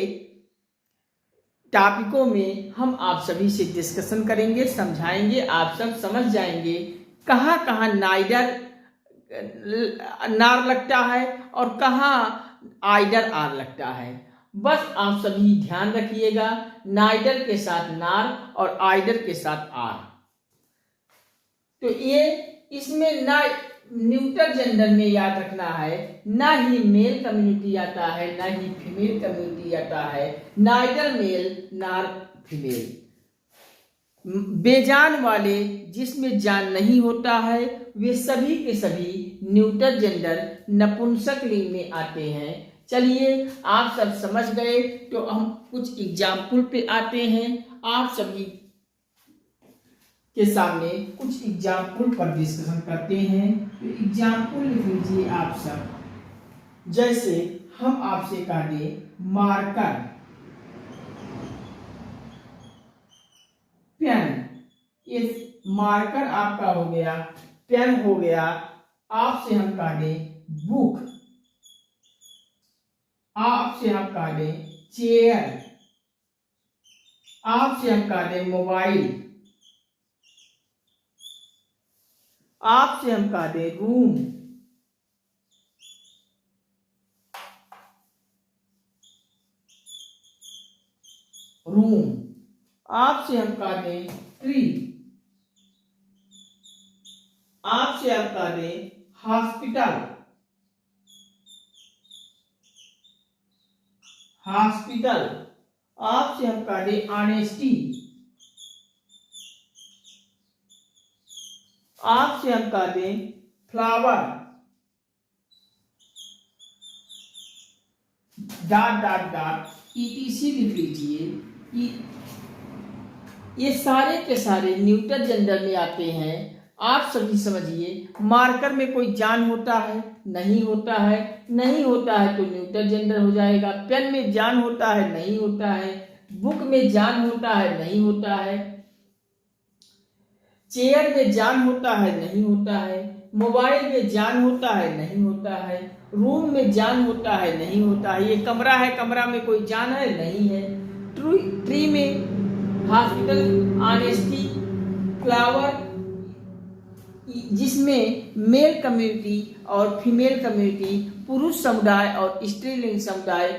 टॉपिकों में हम आप सभी से डिस्कशन करेंगे, समझाएंगे, आप सब समझ जाएंगे कहाँ कहाँ नाइदर नार लगता है और कहाँ आइदर आर लगता है। बस आप सभी ध्यान रखिएगा, नाइदर के साथ नार और आइदर के साथ आर। तो ये इसमें ना न्यूटन जेंडर में याद रखना है, ना ही मेल कम्युनिटी आता है ना ही फीमेल कम्युनिटी आता है, नाइदर मेल नार फीमेल। बेजान वाले जिसमें जान नहीं होता है वे सभी के सभी न्यूटन जेंडर नपुंसक लिंग में आते हैं। चलिए आप सब समझ गए तो हम कुछ एग्जाम्पल पे आते हैं। आप सभी के सामने कुछ एग्जाम्पल पर डिस्कशन करते हैं। तो एग्जाम्पल लिख लीजिए आप सब। जैसे हम आपसे कह दें मार्कर, पेन, ये मार्कर आपका हो गया, पेन हो गया। आपसे हम कह दें बुक, आपसे हम कह दें चेयर, आपसे हम कह दें मोबाइल, आपसे हम कह दें रूम, आपसे हम कह दें ट्री, आपसे हम कह दें हॉस्पिटल, आपसे हम कह दें ऑनेस्टी, आपसे हम कह दें फ्लावर, ETC लिख लीजिए। ये सारे के सारे न्यूटन जेंडर में आते हैं। आप सभी समझिए, मार्कर में कोई जान होता है? नहीं होता है। नहीं होता है तो न्यूटन जेंडर हो जाएगा। पेन में जान होता है? नहीं होता है। बुक में जान होता है? नहीं होता है। चेयर में जान होता है नहीं होता है, मोबाइल में जान होता है नहीं होता है, रूम में जान होता है नहीं होता है। ये कमरा है, कमरा में कोई जान है नहीं है। ट्री में हॉस्पिटल, ऑनेस्टी, फ्लावर, जिसमें मेल कम्युनिटी और फीमेल कम्युनिटी, पुरुष समुदाय और स्त्रीलिंग समुदाय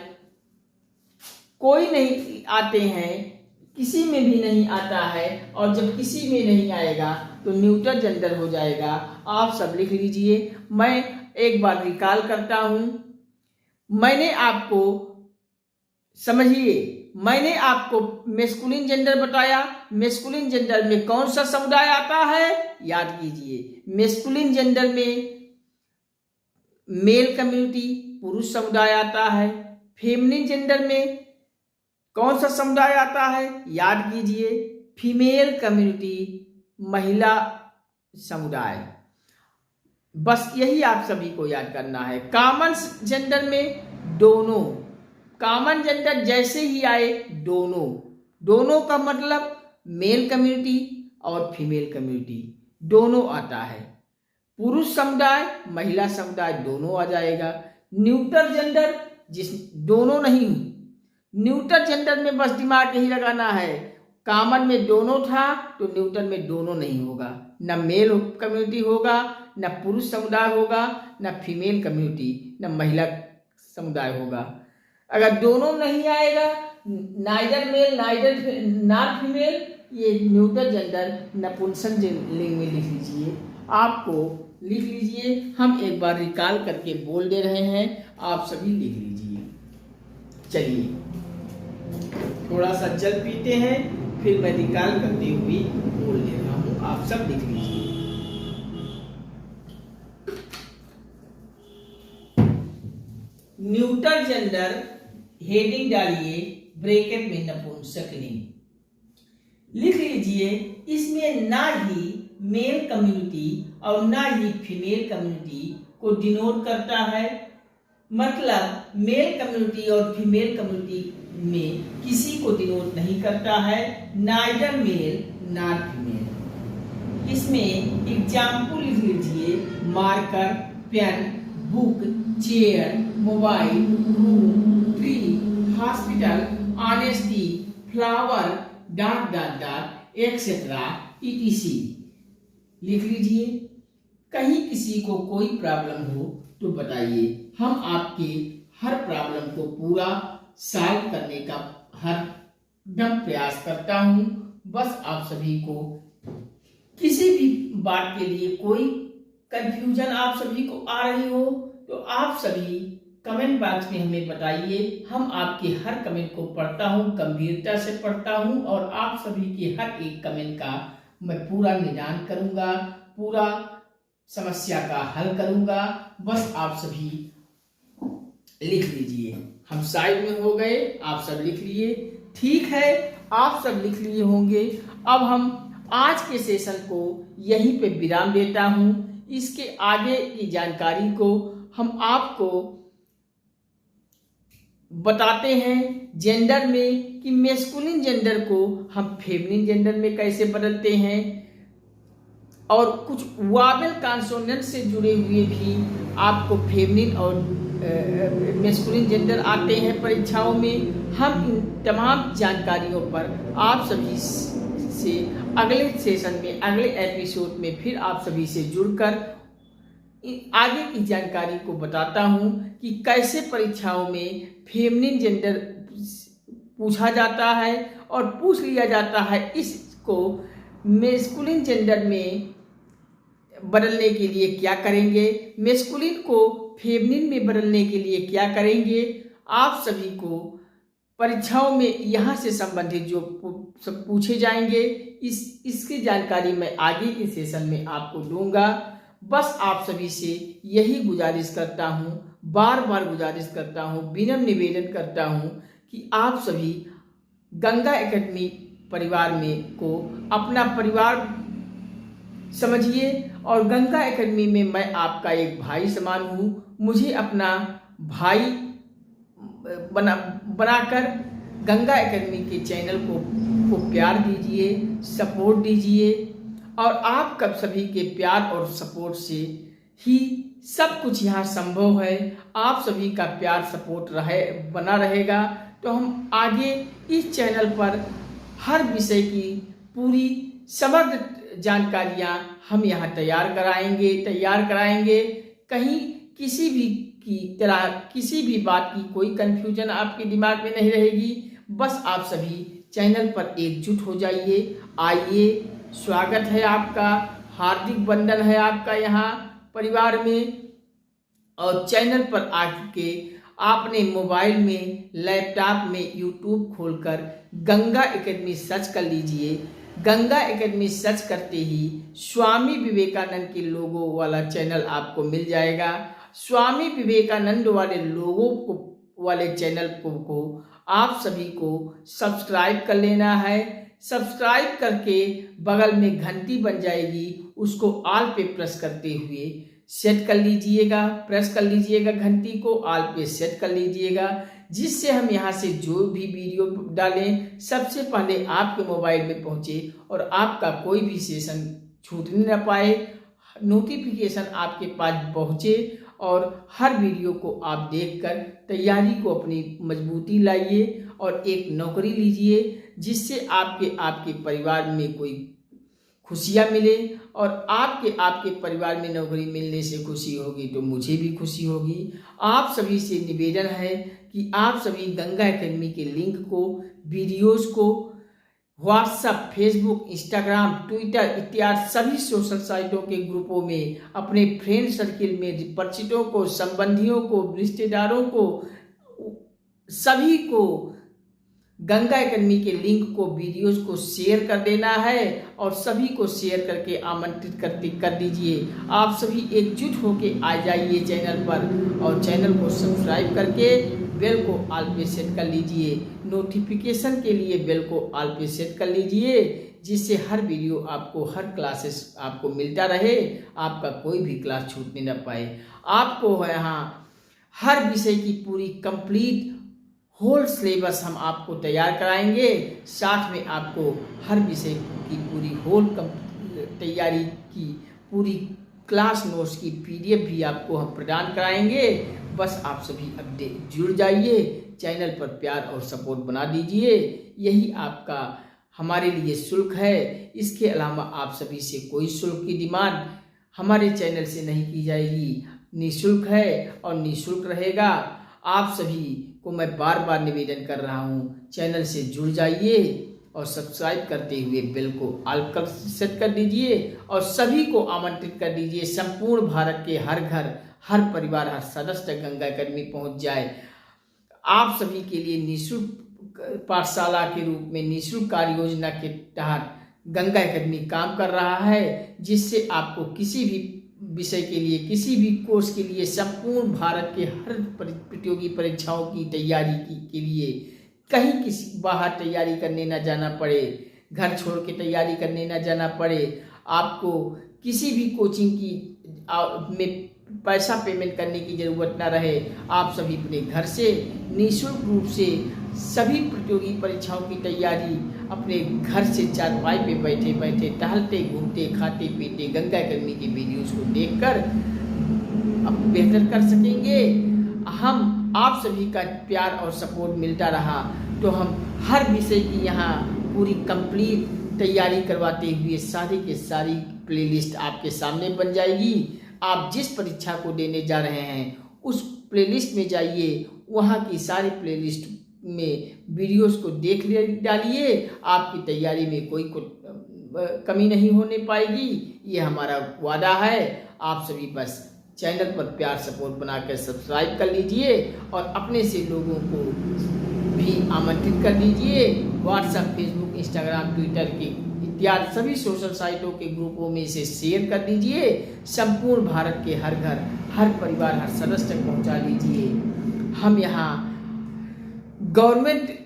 कोई नहीं आते हैं, किसी में भी नहीं आता है। और जब किसी में नहीं आएगा तो न्यूट्रल जेंडर हो जाएगा। आप सब लिख लीजिए। मैं एक बार रिकॉल करता हूं। मैंने आपको, समझिए, मैंने आपको मेस्कुलिन जेंडर बताया। मेस्कुलिन जेंडर में कौन सा समुदाय आता है, याद कीजिए। मेस्कुलिन जेंडर में मेल कम्युनिटी, पुरुष समुदाय आता है। फेमिनिन जेंडर में कौन सा समुदाय आता है, याद कीजिए, फीमेल कम्युनिटी, महिला समुदाय। बस यही आप सभी को याद करना है। कॉमन जेंडर में दोनों, कॉमन जेंडर जैसे ही आए दोनों, दोनों का मतलब मेल कम्युनिटी और फीमेल कम्युनिटी दोनों आता है। पुरुष समुदाय, महिला समुदाय दोनों आ जाएगा। न्यूट्रल जेंडर, जिस दोनों नहीं, न्यूट्रल जेंडर में बस दिमाग यही लगाना है। कॉमन में दोनों था तो न्यूट्रल में दोनों नहीं होगा। न मेल कम्युनिटी होगा, न पुरुष समुदाय होगा, न फीमेल कम्युनिटी, न महिला समुदाय होगा। अगर दोनों नहीं आएगा, neither male neither not female, ये न्यूट्रल जेंडर नपुंसक लिंग में लिख लीजिए। आपको लिख लीजिए। हम एक बार रिकॉल करके बोल दे रहे हैं, आप सभी लिख लीजिए। चलिए थोड़ा सा जल पीते हैं, फिर मैं रिकॉल करते हुए बोल दे रहा हूं, आप सब लिख लीजिए। न्यूट्रल जेंडर हेडिंग डालिए, ब्रैकेट में नपुंसक लिंग लिख लीजिए। इसमें ना ही मेल कम्युनिटी और ना ही फीमेल कम्युनिटी को डिनोट करता है। मतलब मेल कम्युनिटी और फीमेल कम्युनिटी में किसी को डिनोट नहीं करता है, नाइदर मेल नॉट फीमेल। इसमें एग्जाम्पल लिख लीजिए, marker, pen, book, chair, mobile, room, tree, hospital, honesty, flower, dot dot dot etcetera ETC लिख लीजिए। कहीं किसी को कोई प्रॉब्लम हो तो बताइए, हम आपके हर प्रॉब्लम को पूरा सॉल्व करने का हर दम प्रयास करता हूं। बस आप सभी को किसी भी बात के लिए कोई कंफ्यूजन आप सभी को आ रही हो तो आप सभी कमेंट बॉक्स में हमें बताइए। हम आपके हर कमेंट को पढ़ता हूं, गंभीरता से पढ़ता हूं और आप सभी के हर एक कमेंट का मैं पूरा निदान करूंगा, पूरा समस्या का हल करूंगा। बस आप सभी लिख लीजिए। हम साइड में हो गए, आप सब लिख लिए, ठीक है, आप सब लिख लिए होंगे। अब हम आज के सेशन को यहीं पे विराम देता हूं। इसके आगे की जानकारी को हम आपको बताते हैं जेंडर में कि मेस्कुलिन जेंडर को हम फेमिनिन जेंडर में कैसे बदलते हैं, और कुछ वावेल कॉन्सोनेंट से जुड़े हुए भी आपको फेमिनिन और मेस्कुलिन जेंडर आते हैं परीक्षाओं में। हम इन तमाम जानकारियों पर आप सभी से अगले सेशन में, अगले एपिसोड में फिर आप सभी से जुड़कर आगे की जानकारी को बताता हूं कि कैसे परीक्षाओं में फेमिनिन जेंडर पूछा जाता है और पूछ लिया जाता है। इसको मेस्कुलिन जेंडर में बदलने के लिए क्या करेंगे, मेस्कुलिन को फेमिनिन में बदलने के लिए क्या करेंगे। आप सभी को परीक्षाओं में यहाँ से संबंधित जो सब पूछे जाएंगे इसकी जानकारी मैं आगे के सेशन में आपको दूंगा। बस आप सभी से यही गुजारिश करता हूँ, बार बार गुजारिश करता हूँ, विनम्र निवेदन करता हूँ कि आप सभी गंगा एकेडमी परिवार में को अपना परिवार समझिए और गंगा एकेडमी में मैं आपका एक भाई समान हूँ। मुझे अपना भाई बनाकर गंगा एकेडमी के चैनल को प्यार दीजिए, सपोर्ट दीजिए। और आप कब सभी के प्यार और सपोर्ट से ही सब कुछ यहाँ संभव है। आप सभी का प्यार सपोर्ट बना रहेगा तो हम आगे इस चैनल पर हर विषय की पूरी समग्र जानकारियाँ हम यहाँ तैयार कराएंगे। कहीं किसी भी की तरह किसी भी बात की कोई कंफ्यूजन आपके दिमाग में नहीं रहेगी। बस आप सभी चैनल पर एकजुट हो जाइए। आइए, स्वागत है आपका, हार्दिक वंदन है आपका यहाँ परिवार में। और चैनल पर आके आपने मोबाइल में, लैपटॉप में यूट्यूब खोलकर गंगा एकेडमी सर्च कर लीजिए। गंगा एकेडमी सर्च करते ही स्वामी विवेकानंद के लोगो वाला चैनल आपको मिल जाएगा। स्वामी विवेकानंद वाले लोगों वाले चैनल को आप सभी को सब्सक्राइब कर लेना है। सब्सक्राइब करके बगल में घंटी बन जाएगी, उसको ऑल पे प्रेस करते हुए सेट कर लीजिएगा। प्रेस कर लीजिएगा घंटी को, ऑल पे सेट कर लीजिएगा, जिससे हम यहाँ से जो भी वीडियो डालें सबसे पहले आपके मोबाइल में पहुँचे और आपका कोई भी सेशन छूटने न पाए, नोटिफिकेशन आपके पास पहुँचे और हर वीडियो को आप देखकर तैयारी को अपनी मजबूती लाइए और एक नौकरी लीजिए, जिससे आपके परिवार में कोई खुशियाँ मिले। और आपके परिवार में नौकरी मिलने से खुशी होगी तो मुझे भी खुशी होगी। आप सभी से निवेदन है कि आप सभी गंगा एकेडमी के लिंक को, वीडियोस को व्हाट्सएप, फेसबुक, इंस्टाग्राम, ट्विटर इत्यादि सभी सोशल साइटों के ग्रुपों में अपने फ्रेंड सर्किल में परिचितों को, संबंधियों को, रिश्तेदारों को, सभी को गंगा एकेडमी के लिंक को, वीडियोस को शेयर कर देना है और सभी को शेयर करके आमंत्रित कर दीजिए। आप सभी एकजुट होके आ जाइए चैनल पर और चैनल को सब्सक्राइब करके बेल को ऑल पे सेट कर लीजिए। नोटिफिकेशन के लिए बेल को ऑल पे सेट कर लीजिए, जिससे हर वीडियो आपको, हर क्लासेस आपको मिलता रहे, आपका कोई भी क्लास छूटने न पाए। आपको यहाँ हर विषय की पूरी कंप्लीट होल सिलेबस हम आपको तैयार कराएंगे। साथ में आपको हर विषय की पूरी तैयारी की पूरी क्लास नोट्स की PDF भी आपको हम प्रदान कराएंगे। बस आप सभी अपडेट जुड़ जाइए, चैनल पर प्यार और सपोर्ट बना दीजिए। यही आपका हमारे लिए शुल्क है। इसके अलावा आप सभी से कोई शुल्क की डिमांड हमारे चैनल से नहीं की जाएगी। निःशुल्क है और निःशुल्क रहेगा। आप सभी को मैं बार बार निवेदन कर रहा हूँ, चैनल से जुड़ जाइए और सब्सक्राइब करते हुए बेल को ऑल पर सेट कर दीजिए और सभी को आमंत्रित कर दीजिए। संपूर्ण भारत के हर घर, हर परिवार, हर सदस्य तक गंगा एकेडमी पहुँच जाए। आप सभी के लिए निःशुल्क पाठशाला के रूप में निःशुल्क कार्य योजना के तहत गंगा एकेडमी काम कर रहा है, जिससे आपको किसी भी विषय के लिए, किसी भी कोर्स के लिए, संपूर्ण भारत के हर प्रतियोगी परीक्षाओं की तैयारी के लिए कहीं किसी बाहर तैयारी करने ना जाना पड़े, घर छोड़ के तैयारी करने ना जाना पड़े, आपको किसी भी कोचिंग की में पैसा पेमेंट करने की ज़रूरत ना रहे। आप सभी अपने घर से निःशुल्क रूप से सभी प्रतियोगी परीक्षाओं की तैयारी अपने घर से चारपाई पे बैठे बैठे, टहलते, घूमते, खाते पीते गंगा एकेडमी की वीडियोस को देखकर अब बेहतर कर सकेंगे। हम आप सभी का प्यार और सपोर्ट मिलता रहा तो हम हर विषय की यहाँ पूरी कंप्लीट तैयारी करवाते हुए सारी के सारी प्लेलिस्ट आपके सामने बन जाएगी। आप जिस परीक्षा को देने जा रहे हैं उस प्लेलिस्ट में जाइए, वहाँ की सारी प्लेलिस्ट में वीडियोस को देख डालिए। आपकी तैयारी में कोई कमी नहीं होने पाएगी, ये हमारा वादा है। आप सभी बस चैनल पर प्यार सपोर्ट बनाकर सब्सक्राइब कर लीजिए और अपने से लोगों को भी आमंत्रित कर दीजिए। व्हाट्सएप, फेसबुक, इंस्टाग्राम, ट्विटर के इत्यादि सभी सोशल साइटों के ग्रुपों में इसे शेयर कर दीजिए। संपूर्ण भारत के हर घर, हर परिवार, हर सदस्य तक पहुँचा दीजिए। हम यहाँ गवर्नमेंट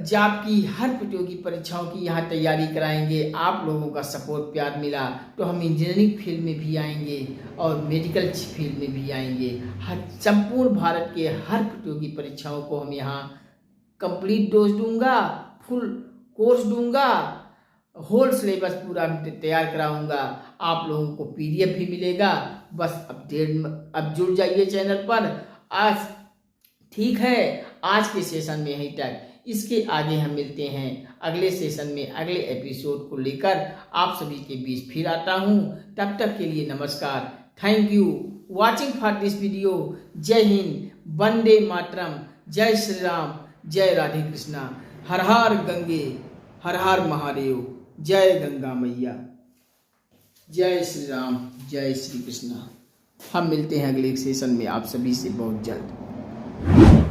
जॉब की हर प्रतियोगी परीक्षाओं की यहाँ तैयारी कराएंगे। आप लोगों का सपोर्ट प्यार मिला तो हम इंजीनियरिंग फील्ड में भी आएंगे और मेडिकल फील्ड में भी आएंगे। हर संपूर्ण भारत के हर प्रतियोगी परीक्षाओं को हम यहाँ कंप्लीट डोज दूंगा, फुल कोर्स दूंगा होल सिलेबस पूरा तैयार कराऊंगा। आप लोगों को पीडीएफ भी मिलेगा। बस अब जुड़ जाइए चैनल पर। आज ठीक है, आज के सेशन में यहीं तक। इसके आगे हम मिलते हैं अगले सेशन में, अगले एपिसोड को लेकर आप सभी के बीच फिर आता हूं। तब तक के लिए नमस्कार। Thank you watching for this video. जय हिंद, वंदे मातरम, जय श्री राम, जय राधे कृष्णा, हर हर गंगे, हर हर महादेव, जय गंगा मैया, जय श्री राम, जय श्री कृष्णा। हम मिलते हैं अगले सेशन में आप सभी से बहुत जल्द।